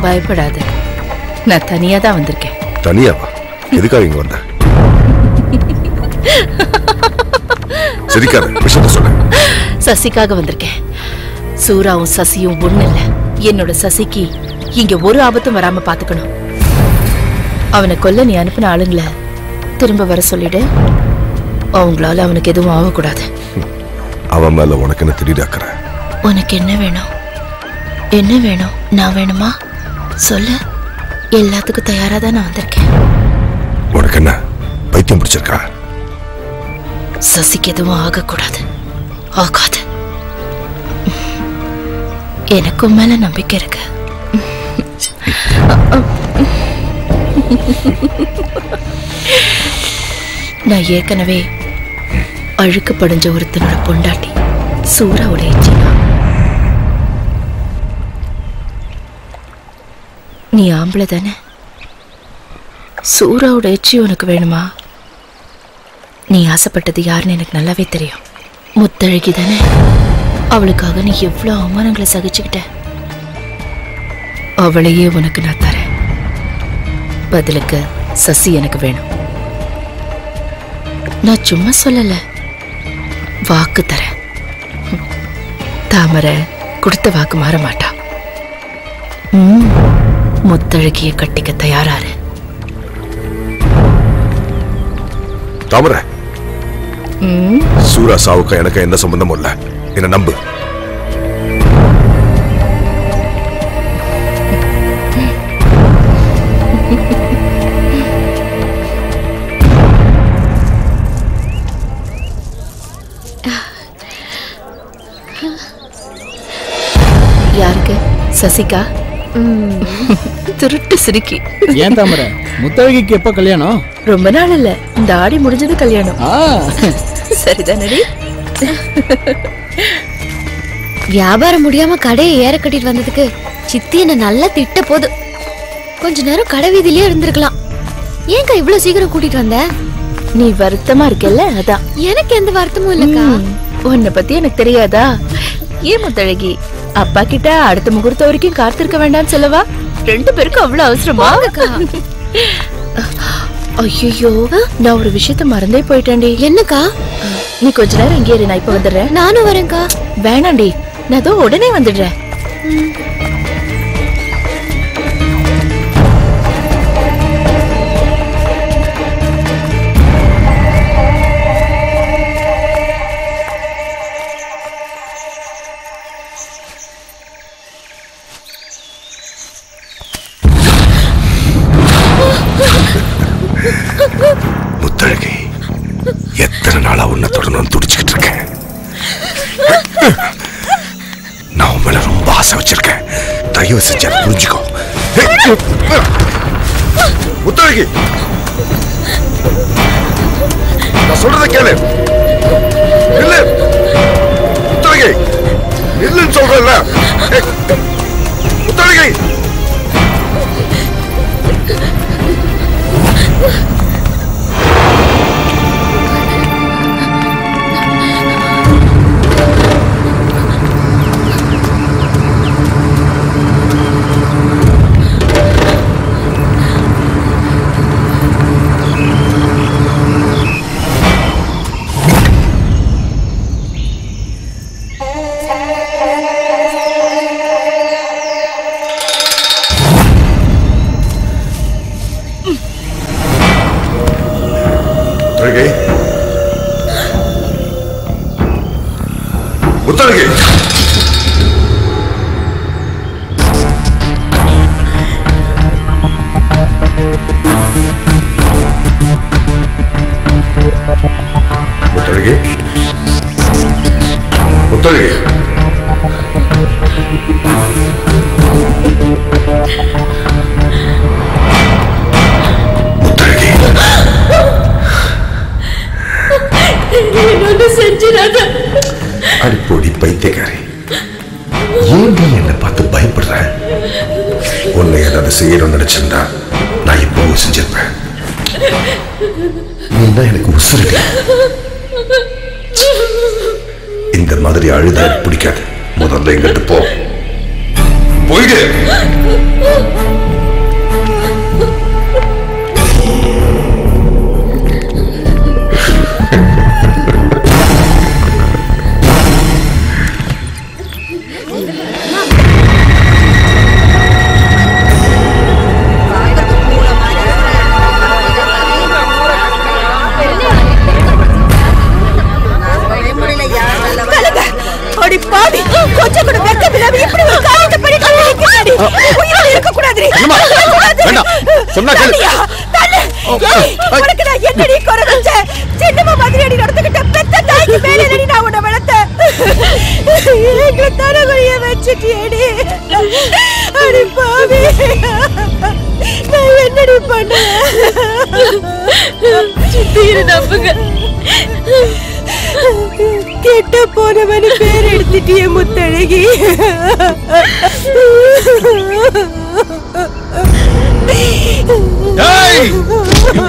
S12: பயப்படாத, நான் தனியா தான் வந்திருக்கேன்.
S6: தனியாவா? எதுக்காக இங்க வந்த? சிரிக்காத, விஷயத்த சொல்ல.
S12: சசிக்காக வந்திருக்கேன். சூராவும் சசியும் ஒண்ணு இல்ல. என்னோட சசிக்கு இங்க ஒரு ஆபத்தும் வராம பாத்துக்கணும். அவனை கொல்ல நீ அனுப்பின ஆளுங்களை திரும்ப வர சொல்லிடு. அவங்களால அவனுக்கு எதுவும் ஆகக்கூடாது.
S6: அவன் மேல உனக்கு என்ன திடீராக்குற?
S12: உனக்கு என்ன வேணும்? என்ன வேணும்? நான் வேணுமா? சொல்ல. எல்லாத்துக்கும் தயாரா தான் நான் வந்திருக்கேன்.
S6: உனக்கு என்ன பைத்தியம் பிடிச்சிருக்கா?
S12: சசிக்கு எதுவும் ஆகக்கூடாது. ஆகாது. எனக்கும் மேல நம்பிக்கை இருக்கு. நான் ஏற்கனவே அழுக்கு படிஞ்ச ஒருத்தனோட பொண்டாட்டி சூறாவோட எச்சினா. நீ ஆம்பளை தானே? சூறாவோட எச்சி உனக்கு வேணுமா? நீ ஆசைப்பட்டது யாருன்னு எனக்கு நல்லாவே தெரியும். முத்தழகி தானே? அவளுக்காக நீ எவ்வளவு அவமானங்களை சகிச்சுக்கிட்ட. அவளையே உனக்கு நான் தரேன். பதிலுக்கு சசி எனக்கு வேணும். நான் சும்மா சொல்லல, வாக்கு தரேன். தாமரை கொடுத்த வாக்கு மாற மாட்டா. முத்தழகிய கட்டிக்க தயாராரு.
S6: தாமரை, சூரா சாவுக்கு எனக்கு எந்த சம்பந்தமும் இல்ல. என்ன நம்பு.
S12: யாருக்கு? சசிகா? திருட்டு சிரிக்கி.
S16: ஏன் தாமரை, முத்தழகிக்கு எப்ப கல்யாணம்?
S12: ரொம்ப நாள் இல்ல, இந்த ஆடி முடிஞ்சது கல்யாணம். சரிதானடி?
S5: வியாபாரம் முடியாம கடையை ஏற கட்டிட்டு வந்ததுக்கு சித்தி என்ன நல்லா திட்ட போது. கொஞ்ச நேரம் கடை வீதியிலே இருந்திருக்கலாம். ஏன்க்கா இவ்வளவு சீக்கிரம் கூட்டிட்டு வந்த?
S12: நீ வருத்தமா இருக்கல்ல, அதான்.
S5: எனக்கு எந்த வருத்தமும் இல்லக்கா.
S12: உன்னை பத்தி எனக்கு தெரியாதா? ஏன் முத்தழகி, அப்பா கிட்ட அடுத்த முகூர்த்தம் வரைக்கும் காத்திருக்க வேண்டாம்னு சொல்லவா? ரெண்டு பேருக்கும் அவ்வளவு அவசரமா? ஐயோ, நான் ஒரு விஷயத்த மறந்தே போயிட்டேன்டி.
S5: என்னக்கா?
S12: நீ கொஞ்ச நேரம் இங்கே இரு, நான் இப்ப வந்துடுறேன்.
S5: நானும் வரேன்க்கா.
S12: வேணாண்டி, நான் அதோ உடனே வந்துடுறேன்.
S6: முத்தழகி, எத்தனை நாளா உன்னை தொடர்ந்து துடிச்சுக்கிட்டு இருக்கேன். நான் உன் மேல ரொம்ப ஆசை வச்சிருக்கேன். தயவு செஞ்சு புரிஞ்சுக்கோ. முத்தழகி, நான் சொல்றதை கேளு. இல்ல முத்தழகி, இல்லன்னு சொல்றேன்ல. முத்தழகி, செய்யணும்னு நினைச்சிருந்தா நான் இப்போ செஞ்சிருப்பேன். நீ தான் எனக்கு உசுருங்க. இந்த மாதிரி அழுத பிடிக்காது. முதல்ல எங்கிட்ட போ. போயிடு.
S4: கொஞ்சம் கூட வெக்கமில்லாம இப்படி ஒரு காரியத்தை பண்ணிட்டு இருக்கீங்க. உயிரோட இருக்க கூடாதுடி.
S1: வேண்டாம். சொன்னா கேளு.
S4: உனக்கு நான் என்னடி குறை வச்சேன்? சின்னம்மா மாதிரி அடி நடந்துக்கிட்ட பெத்த தாய்க்கு மேலே அடி நான் உன்னை வளர்த்தேன். எங்களை தரவழிய வச்சுட்டியேடி. அடி பாவி. நான் என்னடி பண்ணேன்? சித்தியை நம்புங்க. கெட்ட போனவனு பேர் எடுத்துட்டிய முத்தழகி.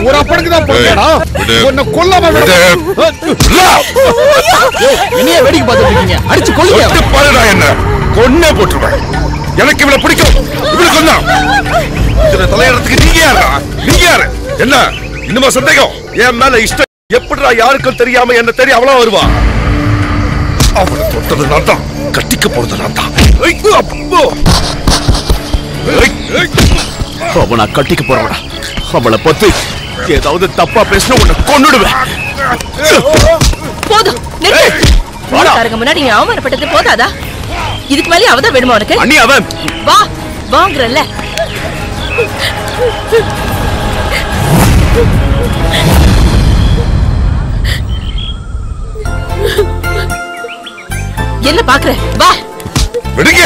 S1: ஒரு அப்பனுக்கு தான் போறா. உன்னை கொல்லாம விட.
S16: இனியே வேடிக்கை பார்த்துட்டு இருக்கீங்க. அடிச்சு கொல்லுங்க.
S6: பாருடா என்ன கொன்னே போட்டுருவேன். எனக்கு இவளை பிடிக்கும். இவளை கொன்னா இதுல தலையிடறதுக்கு நீங்க யாரா? நீங்க யாரு? என்ன இன்னுமா சந்தேகம்? என் மேல இஷ்டம் எப்படிடா யாருக்கும் தெரியாம என்ன தெரிய அவளா வருவா? அவளை தொட்டது நான் தான், கட்டிக்க போறது நான் தான்.
S7: அவனை கட்டிக்க போறவடா. அவளை பத்தி ஏதாவது தப்பா பேசினா உன்னை கொன்னுடுவேன்.
S17: போதும் நிறுத்து. முன்னாடி நீ அவமானப்பட்டது போதாதா? இதுக்கு மேலே அவதான் வேணுமா உனக்கு?
S7: அண்ணி அவன்
S17: வா வாங்குறல்ல. என்ன பாக்குற? வா
S6: விடுங்க.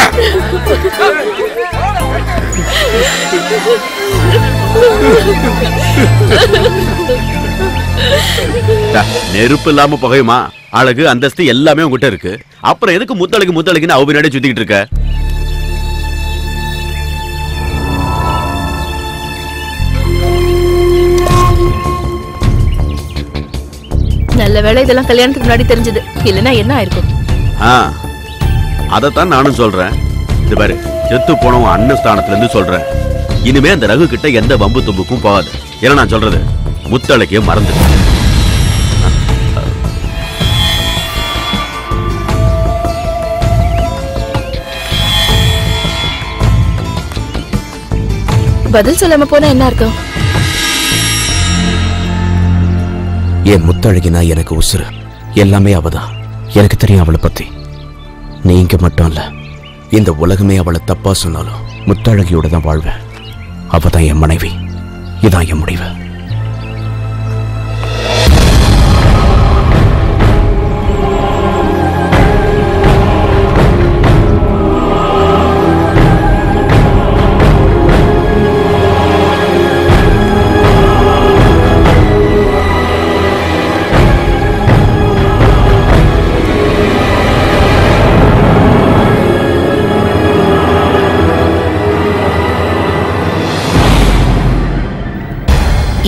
S7: நெருப்பு இல்லாம புகையுமா? அழகு அந்தஸ்து எல்லாமே உங்ககிட்ட இருக்கு. அப்புறம் எதுக்கு முத்தழகுன்னு அவ பின்னாடி சுத்திக்கிட்டு இருக்க?
S17: நல்ல வேளை இதெல்லாம் கல்யாணத்துக்கு முன்னாடி தெரிஞ்சது. இல்லைன்னா என்ன ஆயிருக்கும்?
S7: அதத்தான் நானும் சொல்றேன். இது பாரு, செத்து போனவன் அண்ணன் ஸ்தானத்துல இருந்து சொல்றேன். இனிமே அந்த ரகு கிட்ட எந்த வம்பு தும்புக்கும் போகாது. ஏன்னா நான் சொல்றது முத்தழகையும் மறந்து.
S17: பதில் சொல்லாம போனா என்ன அர்த்தம்?
S14: என் முத்தழகினா எனக்கு உசுறு. எல்லாமே அவதான். எனக்கு தெரியும் அவளை பத்தி. நீங்க மட்டும் இல்ல, இந்த உலகமே அவளை தப்பா சொன்னாலும் முத்தழகியோட தான் வாழ்வேன். அவதான் என் மனைவி. இதான் என் முடிவு.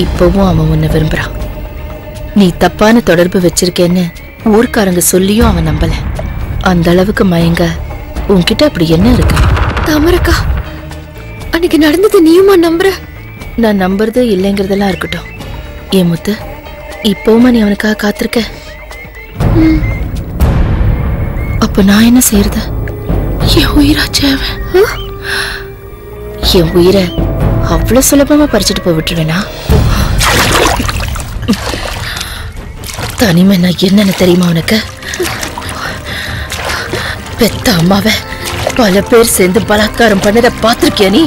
S17: இப்பவும் அவன் உன்னை விரும்புறான். நீ தப்பான தொடர்பு வச்சிருக்கேன்னு ஊர்க்காரங்க சொல்லியும் அவன் நம்பல. அந்த அளவுக்கு மயங்க உன்கிட்ட அப்படி என்ன இருக்கு?
S5: தாமரக்கா, அன்னைக்கு நடந்தது நீயுமா நம்புற?
S17: நான் நம்புறது இல்லைங்கிறதெல்லாம் இருக்கட்டும். ஏன் முத்து, இப்பவுமா நீ அவனுக்காக காத்திருக்க? அப்ப நான் என்ன செய்யறது? என் உயிராச்சே அவன். என் உயிரை அவ்வளவு சுலபமா பறிச்சுட்டு போய் விட்டுருவேனா? தனிமை நான் என்னன்னு தெரியுமா உனக்கு? பெத்த அம்மாவை பல பேர் சேர்ந்து பலாத்காரம் பண்ணத பாத்திருக்கியா நீ?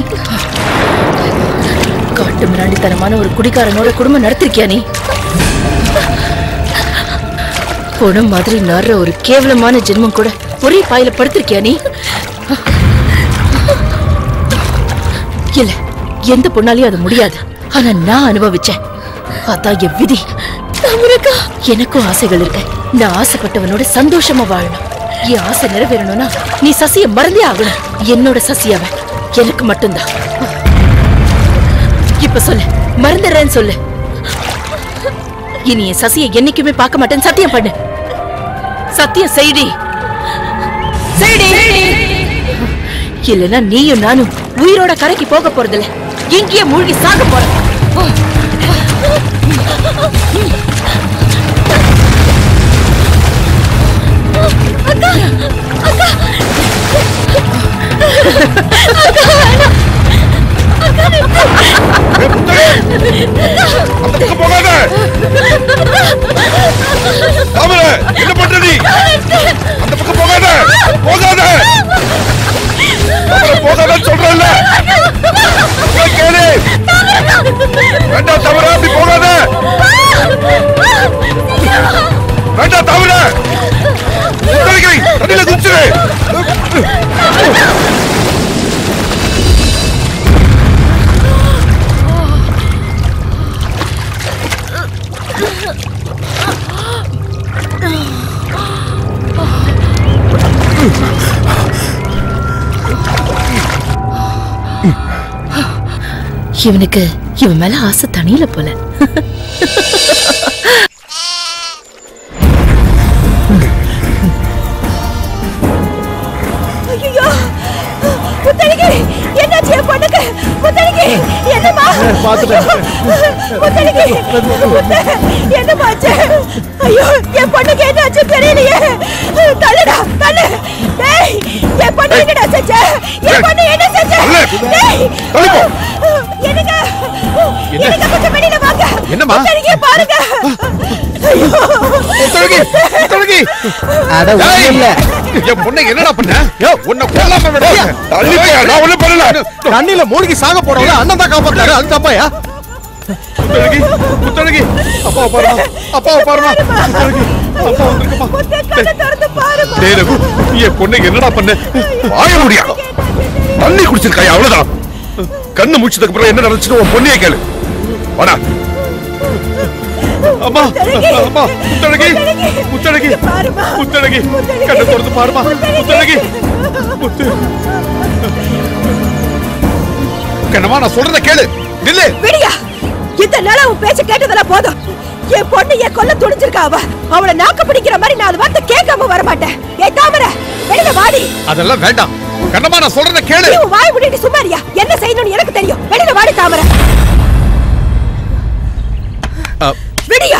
S17: காட்டு மிராண்டித்தனமான ஒரு குடிகாரனோட குடும்பம் நடத்திருக்கியா நீ? பொணம் மாதிரி நடுற ஒரு கேவலமான ஜென்மம் கூட ஒரே பாயில படுத்திருக்கியா நீ? இல்ல, எந்த பொண்ணாலையும் அது முடியாது. ஆனா நான் அனுபவிச்சேன். அதான் என் விதி. எனக்கும் ஆசைகள் இருக்கு. நான் ஆசைப்பட்டவனோட சந்தோஷமா வாழணும். என் ஆசை நிறைவேறணும்னா நீ சசிய மறந்தே ஆகணும். என்னோட சசி அவன் எனக்கு மட்டும்தான். இப்ப சொல்லு, மறந்துடுறேன்னு சொல்லு. இனி என் சசியை என்னைக்குமே பார்க்க மாட்டேன்னு சத்தியம் பண்ணு. சத்தியம் செய்டி. இல்லைன்னா நீயும் நானும் உயிரோட கரைக்கு போக போறதில்ல, இங்கேயே மூழ்கி சாக போறோம்.
S10: அக்கா அக்கா
S6: அந்த பக்கம் போகாத. தாமரை, என்ன பண்ற நீ? அந்த பக்கம் போகாத, போகாத. தாமரை, போகாதன்னு சொல்றேன்ல. கேளு. வேண்டாம் தாமரை, அப்படி போகாத. வேண்டாம் தாமரை. தண்ணியில குதிச்சிரு.
S17: இவனுக்கு இவன் மேல ஆசை தனியில போல.
S4: ஐயோ, முத்தழகி, என்னாச்சு என் பொண்ணுக்கு? முத்தழகி, என்னம்மா? முத்தழகி, என்னம்மா ஆச்சு? ஐயோ, என் பொண்ணுக்கு என்னாச்சு தெரியலையே. தள்ளுடா, தள்ளு. டேய், என் பொண்ணு என்னடா செஞ்ச? என் பொண்ணு என்ன செஞ்ச? டேய், என்னங்க? என்னங்க, கொஞ்சம் வெளியில வாங்க. முத்தழகியை பாருங்க. ஐயோ,
S1: முத்தழகி, முத்தழகி.
S11: அட ஒண்ணும் இல்ல.
S1: என் பொண்ணை என்னடா பண்ண? உன்னை கொல்லாம விட. நான் ஒண்ணும் பண்ணல.
S11: தண்ணியில மூழ்கி சாக போறவங்க அண்ணன் தான் காப்பாத்தாரு. அது தப்பாயா?
S1: முத்தழகி, முத்தழகி, அப்பாவை பாருமா, அப்பாவை பாருமா. முத்தழகி, அப்பா வந்திருக்குமா? டேய் ரகு, என் பொண்ணை என்னடா பண்ண?
S6: வாய முடியா? தண்ணி குடிச்சிருக்காயா? அவ்வளவுதான். கண்ணு முடிச்சதுக்கு அப்புறம் என்ன நடந்துச்சுன்னு உன் பொண்ணையே கேளு. வாடா.
S1: அம்மா, அம்மா, முத்தழகி, முத்தழகி, முத்தழகி, கண்ணை திறந்து பாருமா. முத்தழகி, முத்து. கண்ணம்மா, நான் சொல்றத கேளு. நில்லு.
S4: விடியா, இந்த நாள உன் பேச்ச கேட்டதெல்லாம் போதும். என் பொண்ணு என் கொல்ல துணிஞ்சிருக்கா. அவளை நாக்கு பிடிக்கிற மாதிரி நான் வார்த்தை கேட்காம வர மாட்டேன். ஏ தாமரை, வெளியில வாடி.
S1: அதெல்லாம் வேண்டாம். கண்ணம்மா, நான் சொல்றத கேளு.
S4: நீ வாய் மூடிட்டு சும்மா இருயா. என்ன செய்யணும்னு எனக்கு தெரியும். வெளியில வாடி தாமரை. விடியா.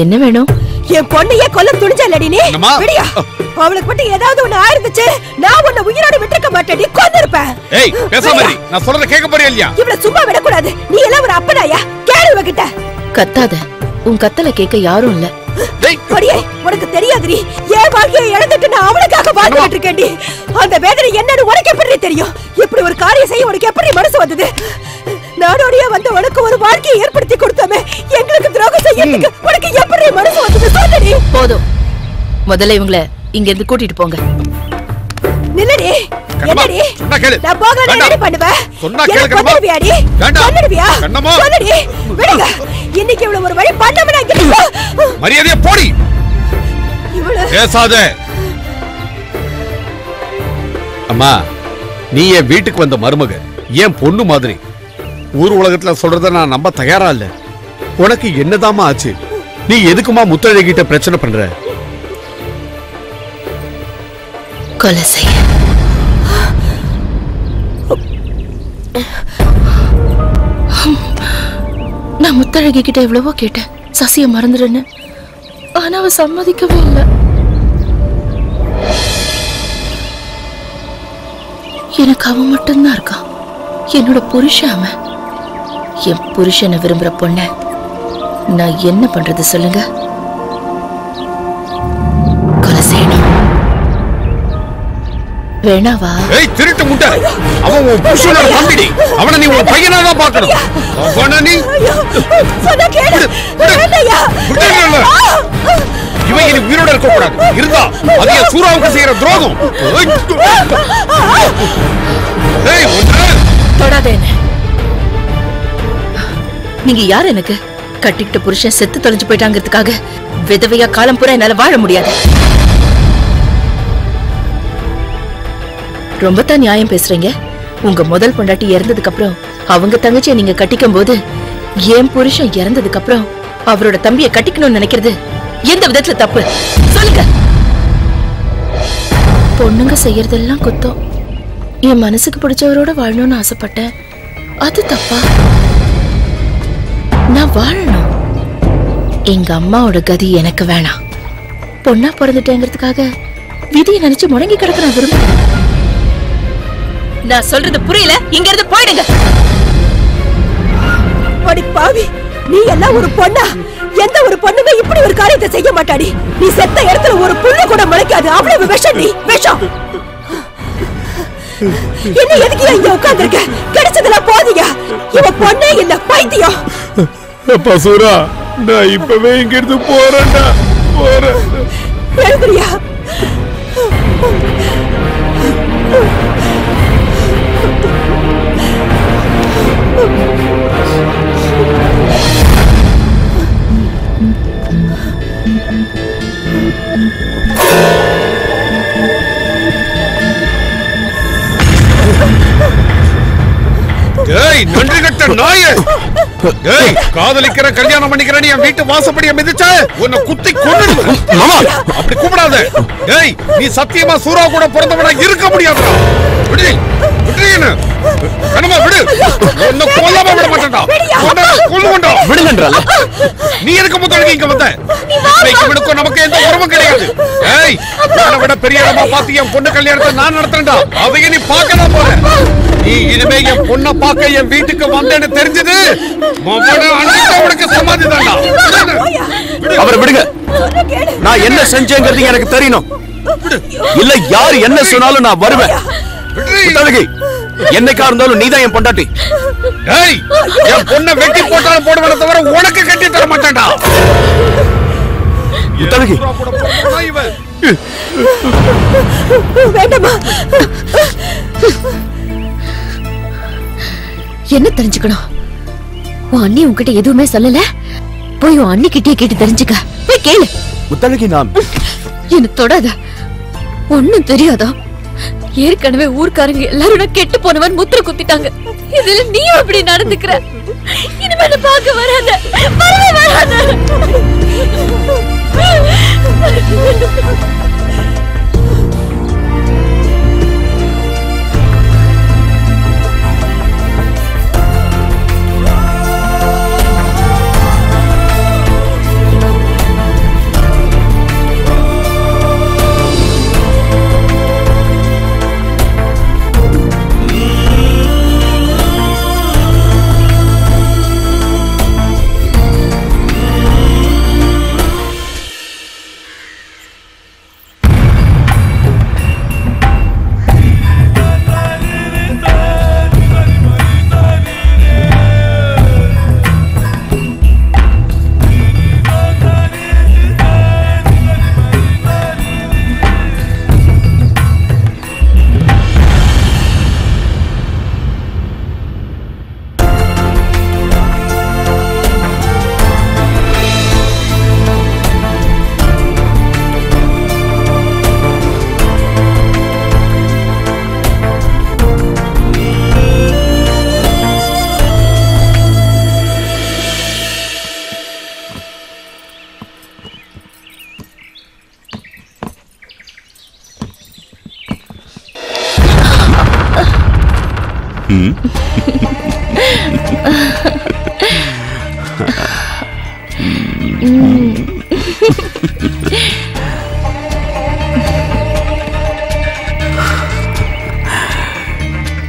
S17: என்ன வேணும்?
S4: என் பொண்ணையே கொல்ல துணிச்சல்லடி நீ. விடியா. அவளுக்கு மட்டும் ஏதாவது ஒண்ணு ஆயிருந்துச்சு, நான் உன்னை உயிரோட விட்டுருக்க மாட்டேன். நீ கொன்னிருப்பேன்.
S1: ஏய், பேசாம இரு. நான் சொல்றத கேட்க போறியா இல்லையா?
S4: இவள சும்மா விடக்கூடாது. நீ எல்லாம் ஒரு அப்பனாயா? கேளு இவகிட்ட.
S17: கத்தாத. உன் கத்தல கேட்க யாரும் இல்ல.
S4: கொடியே, உனக்கு தெரியாதுடி. என் வாழ்க்கையை இழந்துட்டு நான் அவளுக்காக வாழ்ந்துட்டு இருக்கேன்டி. அந்த வேதனை என்னன்னு உனக்கு எப்படி தெரியும்? இப்படி ஒரு காரியம் செய்ய உனக்கு எப்படி மனசு வந்தது? நாடோடியா வந்த உனக்கு ஒரு வாழ்க்கையை ஏற்படுத்தி கொடுத்தமே, எங்களுக்கு துரோகம் செய்யறதுக்கு உனக்கு எப்படி மனசு வந்தது? சொல்லடி.
S17: போதும், முதல்ல இவங்கள இங்க இருந்து கூட்டிட்டு போங்க.
S4: நில்லடி. என்னடி? நான் போகல. என்ன பண்ணுவேன்?
S1: சொன்னா கேளு.
S4: கொன்னுடுவியாடி? கொன்னுடுவியா? சொல்லடி. விடுங்க. இன்னைக்கு இவ்வளவு ஒரு வழி பண்ணாம நான் இங்க
S1: மரியாதையா போடி. பேசாத. அம்மா, நீ என் வீட்டுக்கு வந்த மருமக, என் பொண்ணு மாதிரி. ஊர் உலகத்துல சொல்றத நான் நம்ப தயாரா இல்ல. உனக்கு என்னதாமா ஆச்சு? நீ எதுக்குமா முத்தழகிட்ட பிரச்சனை பண்ற?
S17: கொலை செய்ய. நான் முத்தழகி கிட்ட எவ்வளவோ கேட்டேன், சசிய மறந்துடுன்னு. ஆனா அவ சம்மதிக்கவே இல்லை. எனக்கு அவன் மட்டும்தான் இருக்கான், என்னோட புருஷன். அவன் என் புருஷனை விரும்புற பொண்ண நான் என்ன பண்றது சொல்லுங்க? கொலை செய்யணும். வேணாவா?
S1: ஏய், திருட்டு முட்டை. அவன் உன் புருஷனோட தம்பிடி. அவனை நீ உன் பையனா தான் பார்க்கணும். அவனை நீ
S4: சொன்னா கேளு. வேண்டாயா.
S1: இவன் இனி உயிரோட இருக்க கூடாது. இருந்தா அது சூராவுக்கு செய்யற துரோகம். ஏய்,
S17: தொடாத என்ன. நீங்க யார்? எனக்கு கட்டிக்கிட்ட புருஷன் செத்து தொலைஞ்சு போயிட்டாங்கிறதுக்காக விதவையா காலம் பூரா என்னால வாழ முடியாது. ரொம்ப தான் நியாயம் பேசுறீங்க. உங்க முதல் பொண்டாட்டி இறந்ததுக்கு அப்புறம் அவங்க தங்கச்சியை நீங்க கட்டிக்கும் போது என் புருஷன் இறந்ததுக்கு அப்புறம் அவரோட தம்பியை கட்டிக்கணும்னு நினைக்கிறது எந்த விதத்துல தப்பு சொல்லுங்க. பொண்ணுங்க செய்யறதெல்லாம் குத்தம். என் மனசுக்கு பிடிச்சவரோட வாழணும்னு ஆசைப்பட்டேன். அது தப்பா? நான் வாழணும். எங்க அம்மாவோட கதி எனக்கு வேணாம். பொண்ணா பிறந்துட்டேங்கிறதுக்காக விதியை நினைச்சு முடங்கி கிடக்க நான் விரும்புறேன். நான் சொல்றது புரியல, இங்க இருந்து போயிடுங்க.
S4: பாவி, நீ எல்லாம் ஒரு பொண்ணா? எந்த ஒரு பொண்ணுமே இப்படி ஒரு காரியத்தை செய்ய மாட்டாடி. நீ செத்த இடத்துல ஒரு புல்லு கூட முளைக்காது. அவ்வளவு விஷம். நீ விஷம். என்ன எதுக்கு இங்க உட்கார்ந்திருக்க? கிடைச்சதெல்லாம் போதியா? இவ பொண்ணே இல்ல, பைத்தியம்.
S1: அப்பா சூரா, நான் இப்பவே இங்க இருந்து போறேன்டா. போறேன்.
S4: எழுதுறியா?
S1: ஏய், நன்றி கட்ட நாயே! ஏய், காதலிக்கிற கல்யாணம் பண்ணிக்கிற நீ என் வீட்டு வாசப்படிய மிதிச்ச உன்னை குத்தி கொன்னுடுவேன். மாமா, அப்படி கூப்பிடாத. ஏய், நீ சத்தியமா சூரா கூட பிறந்தவனா இருக்க முடியாதுடா. விடு, விடுறீன்னு. கண்ணம்மா விடு. உன்னை கொல்லாம விட மாட்டேன்டா. கொல்லுவேன்டா. விடுங்கன்றல. நீ எதுக்கு முதல்ல இங்க வந்த? இவனுக்கும் நமக்கு எந்த உறவும் கிடையாது. ஏய், உன்னை விட பெரிய இடமா பார்த்து என் பொண்ணு கல்யாணத்தை நான் நடத்துறேன்டா. அதையே நீ பார்க்கதான் போற. நீ இனிமே என் பொண்ணை பார்க்க என் வீட்டுக்கு வந்தேன்னு தெரிஞ்சது உனக்கு சமாதி தான்டா.
S7: அவரை விடுங்க. நான் என்ன செஞ்சேங்கிறது எனக்கு தெரியணும். இல்ல யாரு என்ன சொன்னாலும் நான் வருவேன். என்னைக்கா இருந்தாலும் நீதான் என் பொண்டாட்டி.
S1: ஏய், என் பொண்ணை வெட்டி போட்டாலும் போடுவதை தவிர உனக்கு கட்டி தர மாட்டேன்டா.
S4: வேண்டாமா?
S5: என்ன தெரிஞ்சுக்கணும்? உன் அண்ணி உன்கிட்ட எதுவுமே சொல்லல. போய் உன் அண்ணி கிட்டே கேட்டு தெரிஞ்சுக்க. போய் கேளு.
S7: முத்தழகி, நான்
S5: என்ன தொடாத. ஒண்ணும் தெரியாதா? ஏற்கனவே ஊர்க்காரங்க எல்லாரும் கெட்டு போனவன் முத்திர குத்திட்டாங்க. இதுல நீயும் அப்படி நடந்துக்கிற. இனிமே பார்க்க வராத, வரவே வராத.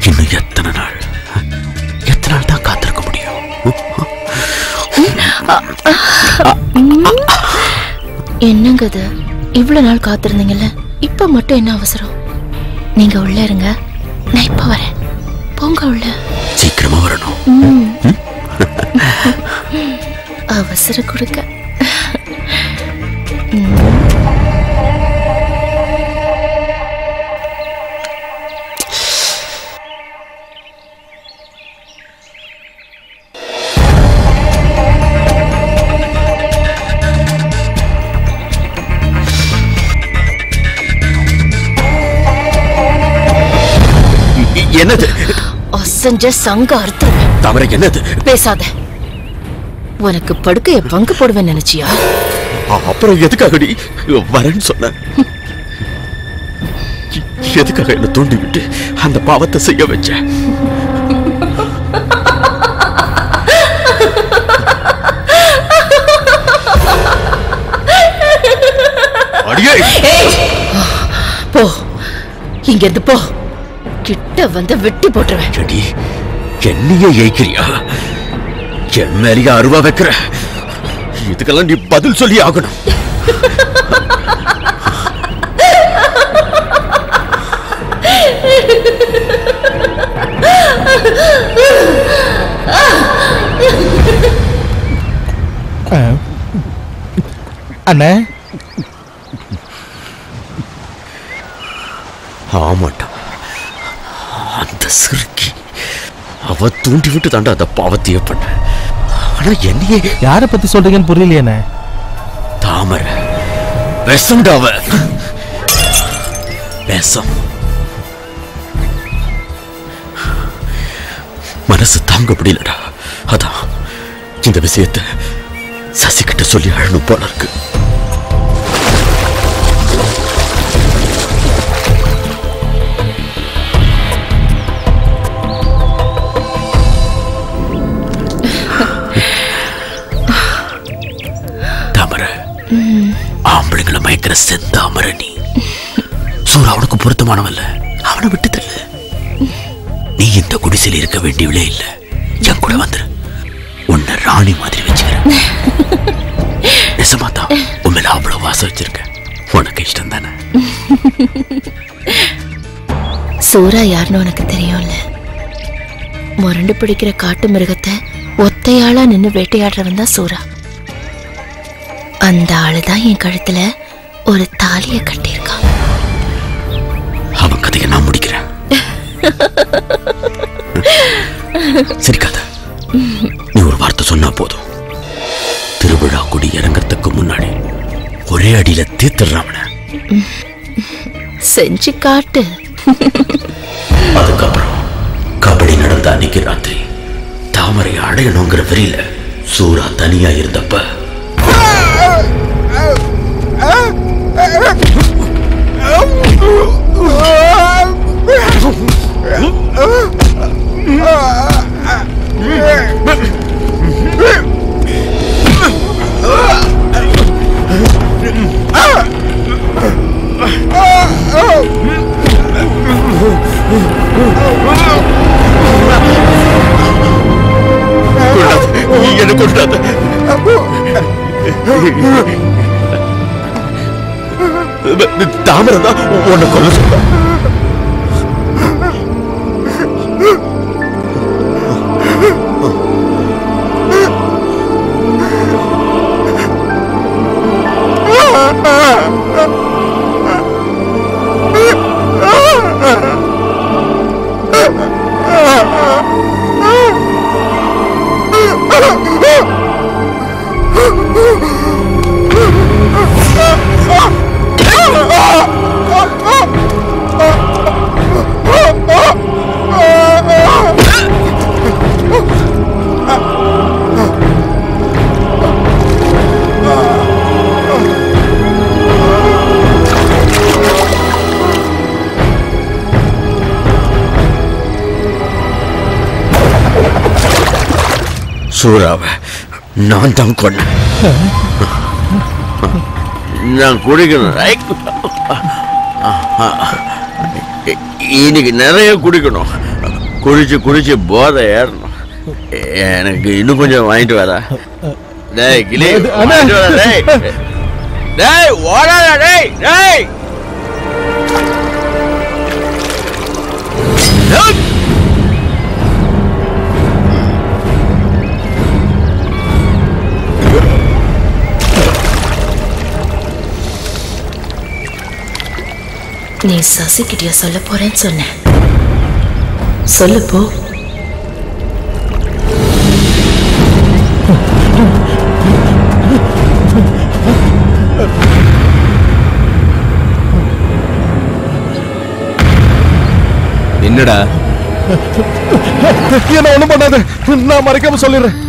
S14: இன்னும் எத்தனை நாள் தான் காத்திருக்க முடியும்?
S17: என்னங்க அது? இவ்வளவு நாள் காத்திருந்தீங்கல்ல, இப்ப மட்டும் என்ன அவசரம்? நீங்க உள்ள இருங்க, நான் இப்ப வரேன். போங்க உள்ள.
S14: சீக்கிரமா வரணும்.
S17: அவசரம் கொடுக்க.
S7: என்னது?
S17: அசஞ்ச சங்க அர்த்தம்.
S7: தாமரை என்னது?
S17: பேசாத. உனக்கு படுக்கைய பங்கு போடுவேன் நினைச்சியா?
S7: அப்புறம் எதுக்காக நீ வரேன்னு சொன்ன? எதுக்காக என்ன தூண்டி விட்டு அந்த பாவத்தை செய்ய வச்ச?
S17: போ, இங்க இருந்து போ. கிட்ட வந்து வெட்டி போட்டுருவேன்.
S7: என்னையே ஏய்க்கிறியா? என் மேலேயே அருவா வைக்கிற? இதுக்கெல்லாம் நீ பதில் சொல்லி ஆகணும்.
S11: அண்ணே,
S7: ஆமாட்டா, அந்த சிறுக்கி அவ தூண்டி விட்டு தாண்டா அந்த பாவத்தையே பண்ண. ஆனா என்னையே
S11: யாரை பத்தி சொல்றீங்கன்னு புரியலையே.
S7: தாமரை விஷம்டா. அவ விஷம். மனசு தாங்க முடியலடா. அதான் இந்த விஷயத்தை சசிகிட்ட சொல்லி அழணும் போல இருக்கு. தாமரை, ஆம்பளைங்களை மயக்கிற செந்தாமரை நீ. சூரா அவனுக்கு பொருத்தமானவல்ல. அவனை விட்டுதல்ல. நீ இந்த குடிசையில் இருக்க வேண்டியவளே இல்ல. என் கூட வந்துரு. உன்னை ராணி மாதிரி வச்சுக்கிறேன். நிஜமாதான் உண்மையில அவ்வளவு வாசம் வச்சிருக்க. உனக்கு இஷ்டம் தானே?
S17: சூரா யாருன்னு உனக்கு தெரியும்ல. முரண்டு பிடிக்கிற காட்டு மிருகத்தை ஒத்தையாளா நின்னு வேட்டையாடுறவன் தான் சூரா. அந்த ஆளுதான் என் கழுத்துல ஒரு தாலிய கட்டியிருக்கான்.
S7: அவன் கதையை நான் முடிக்கிறேன். சரி கதை, நீ ஒரு வார்த்தை சொன்னா போதும். திருவிழா கொடி இறங்கறதுக்கு முன்னாடி ஒரே அடியில தீர்த்துறாமன.
S17: செஞ்சு காட்டு.
S7: அதுக்கப்புறம் கபடி நடந்த அன்னைக்கு ராத்திரி தாமரை அடையணுங்கிற வெறியில சூரா தனியா இருந்தப்ப என்ன கொண்டாத. தாமரை தான் உன்னை கொல்ல சொல்ல. சூறாவை நான் தான் கொன்னேன். நான் குடிக்கணும். இன்னைக்கு நிறைய குடிக்கணும். குடிச்சு குடிச்சு போதை ஏறணும். எனக்கு இன்னும் கொஞ்சம் வாங்கிட்டு வரா. டேய் கிளி, வாங்கிட்டு வரா. டேய் டேய் ஓடாத. டேய் டேய்
S17: நீ சசி கிட்டியா சொல்ல போறேன்னு சொன்ன. சொல்லு போ.
S14: என்னடா
S11: என்ன ஒண்ணும் பண்ணாத, நான் மறைக்காம சொல்லிடுறேன்.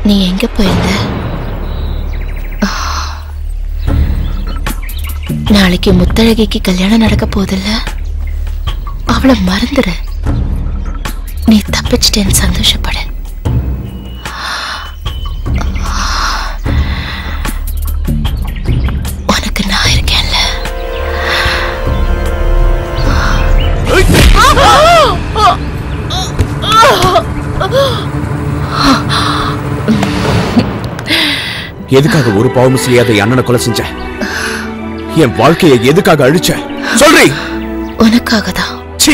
S12: நீ எங்க போயிருந்த? நாளைக்கு முத்தழகிக்கு கல்யாணம் நடக்க போதில்ல, அவளை மறந்துற. நீ தப்பிச்சிட்டேன்னு சந்தோஷப்படு. உனக்கு நான் இருக்கேன்ல.
S14: எதுக்காக ஒரு பாவமும் செய்யாத அண்ணனை கொலை செஞ்ச? என் வாழ்க்கையை எதுக்காக அழிச்ச? சொல்றீ.
S12: உனக்காக தான்.
S14: சீ,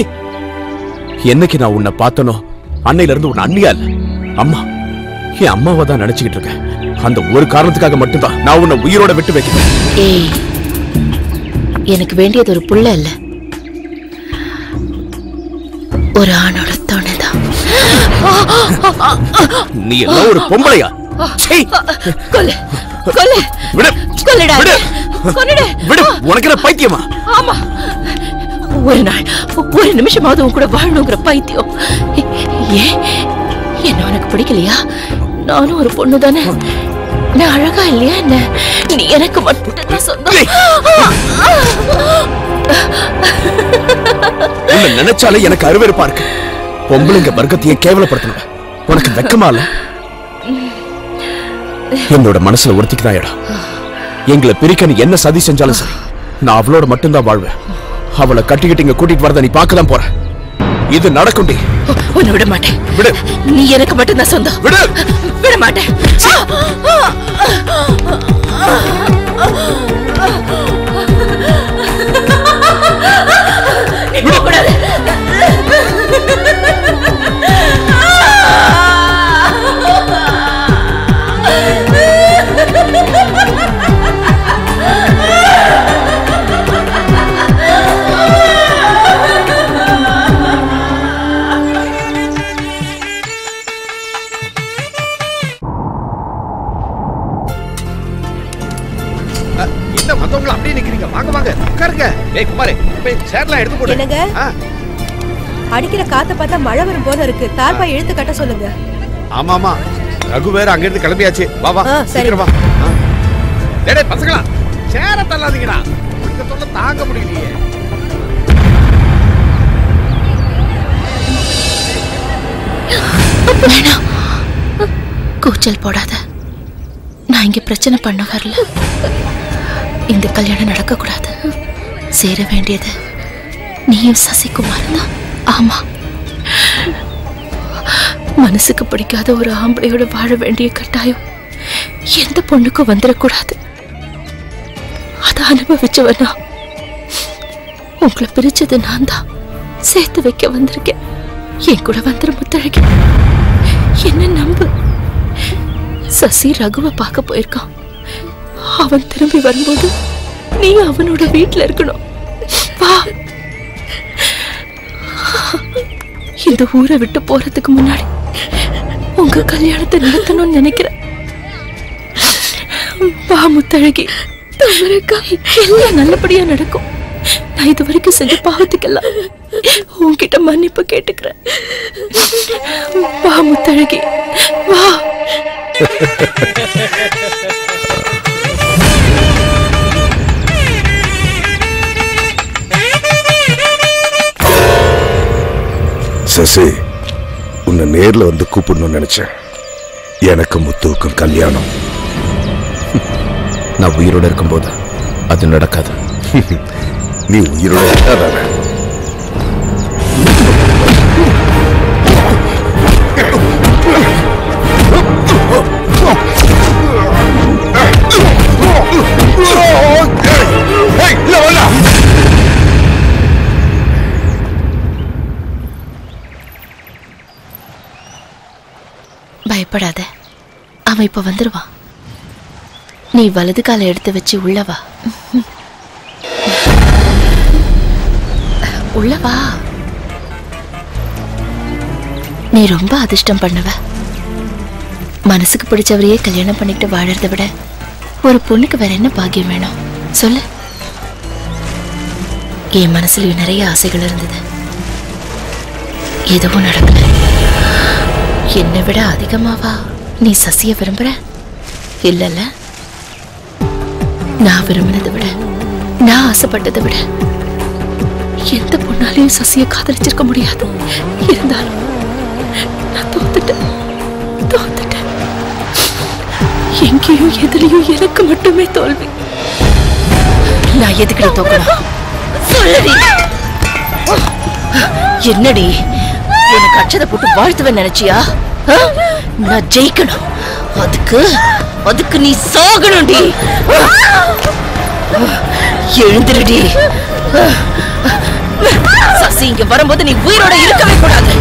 S14: என்னைக்கு நான் உன்னை பார்த்தனோ அன்னையில இருந்து உன்னை அண்ணியா இல்ல, அம்மா, என் அம்மாவை தான் நினைச்சுக்கிட்டு இருக்கேன். அந்த ஒரு காரணத்துக்காக மட்டும்தான் நான் உன்னை உயிரோட விட்டு வைக்கிறேன்.
S12: ஏய், எனக்கு வேண்டியது ஒரு புள்ள இல்ல, ஒரு ஆணோட துணைதான்.
S14: நீ எல்லாம் ஒரு பொம்பளையா?
S12: கொல்லு கொல்லு
S14: விடு,
S12: கொல்லுடா,
S14: விடு,
S12: கொன்னுடு.
S14: விடு. உனக்கு என்ன பைத்தியமா?
S12: ஆமா, ஒரு நாள் ஒரு நிமிஷமாவது உன் கூட வாழணுங்கிற பைத்தியம். ஏன் என்ன உனக்கு பிடிக்கலையா? நானும் ஒரு பொண்ணு தானே, நான் அழகா இல்லையா என்ன? நீ எனக்கு மட்டும் சொந்தம்.
S14: உன்னை நினைச்சாலே எனக்கு அருவருப்பா இருக்கு. பொம்பளைங்க வர்க்கத்தையே கேவலப்படுத்தணும். உனக்கு வெக்கமா இல்ல? என்னோட மனசுல ஒருத்திக்கு தான் இடம். எங்களை பிரிக்க நீ என்ன சதி செஞ்சாலும் சரி, நான் அவளோட மட்டும்தான் வாழ்வேன். அவளை கட்டிக்கிட்டு இங்க கூட்டிட்டு வரத நீ பார்க்கதான் போற. இது நடக்கும்டி.
S12: உன்னை விட மாட்டேன்.
S14: விடு.
S12: நீ எனக்கு மட்டும்தான் சொந்தம்.
S14: விடு.
S12: விட மாட்டேன். நீ போகக்கூடாது.
S1: என்ன மத்தவங்க அப்படியே நிக்கிறீங்க? வாங்க வாங்க உட்காருங்க. டேய் குமாரே, போய் சேர்லாம் எடுத்து போடு.
S4: என்னங்க? அடிக்கிற காத்த பார்த்தா மழை வரும் போல இருக்கு. தார்பாய் இழுத்து கட்ட சொல்லுங்க.
S1: ஆமா ஆமா, ரகு வேற அங்க இருந்து கிளம்பியாச்சு. வா வா, சீக்கிரம் வா. டேய் பசங்களா, சேர தள்ளாதீங்கடா, உங்க தொல்லை தாங்க முடியலையே.
S12: கூச்சல் போடாத. நான் இங்க பிரச்சனை பண்ண வரல. இந்த கல்யாணம் நடக்க கூடாது. சேர வேண்டியது நீயும் சசிகுமார் தான். ஆமா, மனசுக்கு பிடிக்காத ஒரு ஆம்பளையோட வாழ வேண்டிய கட்டாயம் எந்த பொண்ணுக்கும் வந்துடக்கூடாது. அதை அனுபவிச்சவனா உங்களை பிரிச்சது நான் தான். சேர்த்து வைக்க வந்திருக்கேன். என் கூட வந்துரு முத்தழகி, என்ன நம்பு. சசி ரகுவை பார்க்க போயிருக்கான். அவன் திரும்பி வரும்போது நீ அவனோட வீட்டுல இருக்கணும். வா. இந்த ஊரை விட்டு போறதுக்கு முன்னாடி உங்க கல்யாணத்தை நிறுத்தணும்னு நினைக்கிறேன். வா முத்தழகி. எல்லாம் நல்லபடியா நடக்கும். நான் இது வரைக்கும் செஞ்ச பாவத்துக்கெல்லாம் உன்கிட்ட மன்னிப்பு கேட்டுக்கிறேன். வா முத்தழகி, வா.
S6: சசி, உன்னை நேர்ல வந்து கூப்பிடணும்னு நினைச்சேன். எனக்கு முத்துவுக்கும் கல்யாணம்.
S14: நான் உயிரோட இருக்கும்போது அது நடக்காது.
S6: நீ உயிரோட இருக்காதானே?
S17: பயப்படாத, அவன் இப்ப வந்துருவான். நீ வலது காலை எடுத்து வச்சு உள்ளவா. உள்ளவா. நீ ரொம்ப அதிர்ஷ்டம் பண்ணவ. மனசுக்கு பிடிச்சவரையே கல்யாணம் பண்ணிட்டு வாழறத விட ஒரு பொண்ணுக்கு வேற என்ன பாக்கியம் வேணும் சொல்லு. என் மனசுலயும் நிறைய ஆசைகள் இருந்தது, எதுவும் நடக்கல. என்னை விட அதிகமாவா நீ சசிய விரும்புற? இல்லல்ல, நான் விரும்பினதை விட, நான் ஆசைப்பட்டதை விட எந்த பொண்ணாலையும் சசிய காதலிச்சிருக்க முடியாது. இருந்தாலும் நான் தோத்துட்டேன். எங்கேயும் எதுலயும் எனக்கு மட்டுமே தோல்வி. நான் எதுக்கிட்ட தோக்கணும் சொல்லடி. என்னடி எனக்கு அச்சதை போட்டு வாழ்த்துவேன் நினைச்சியா? நான் ஜெயிக்கணும், அதுக்கு நீ சாகணும்டி. எழுந்திருடி. சசி இங்க வரும்போது நீ உயிரோட இருக்கவே கூடாது.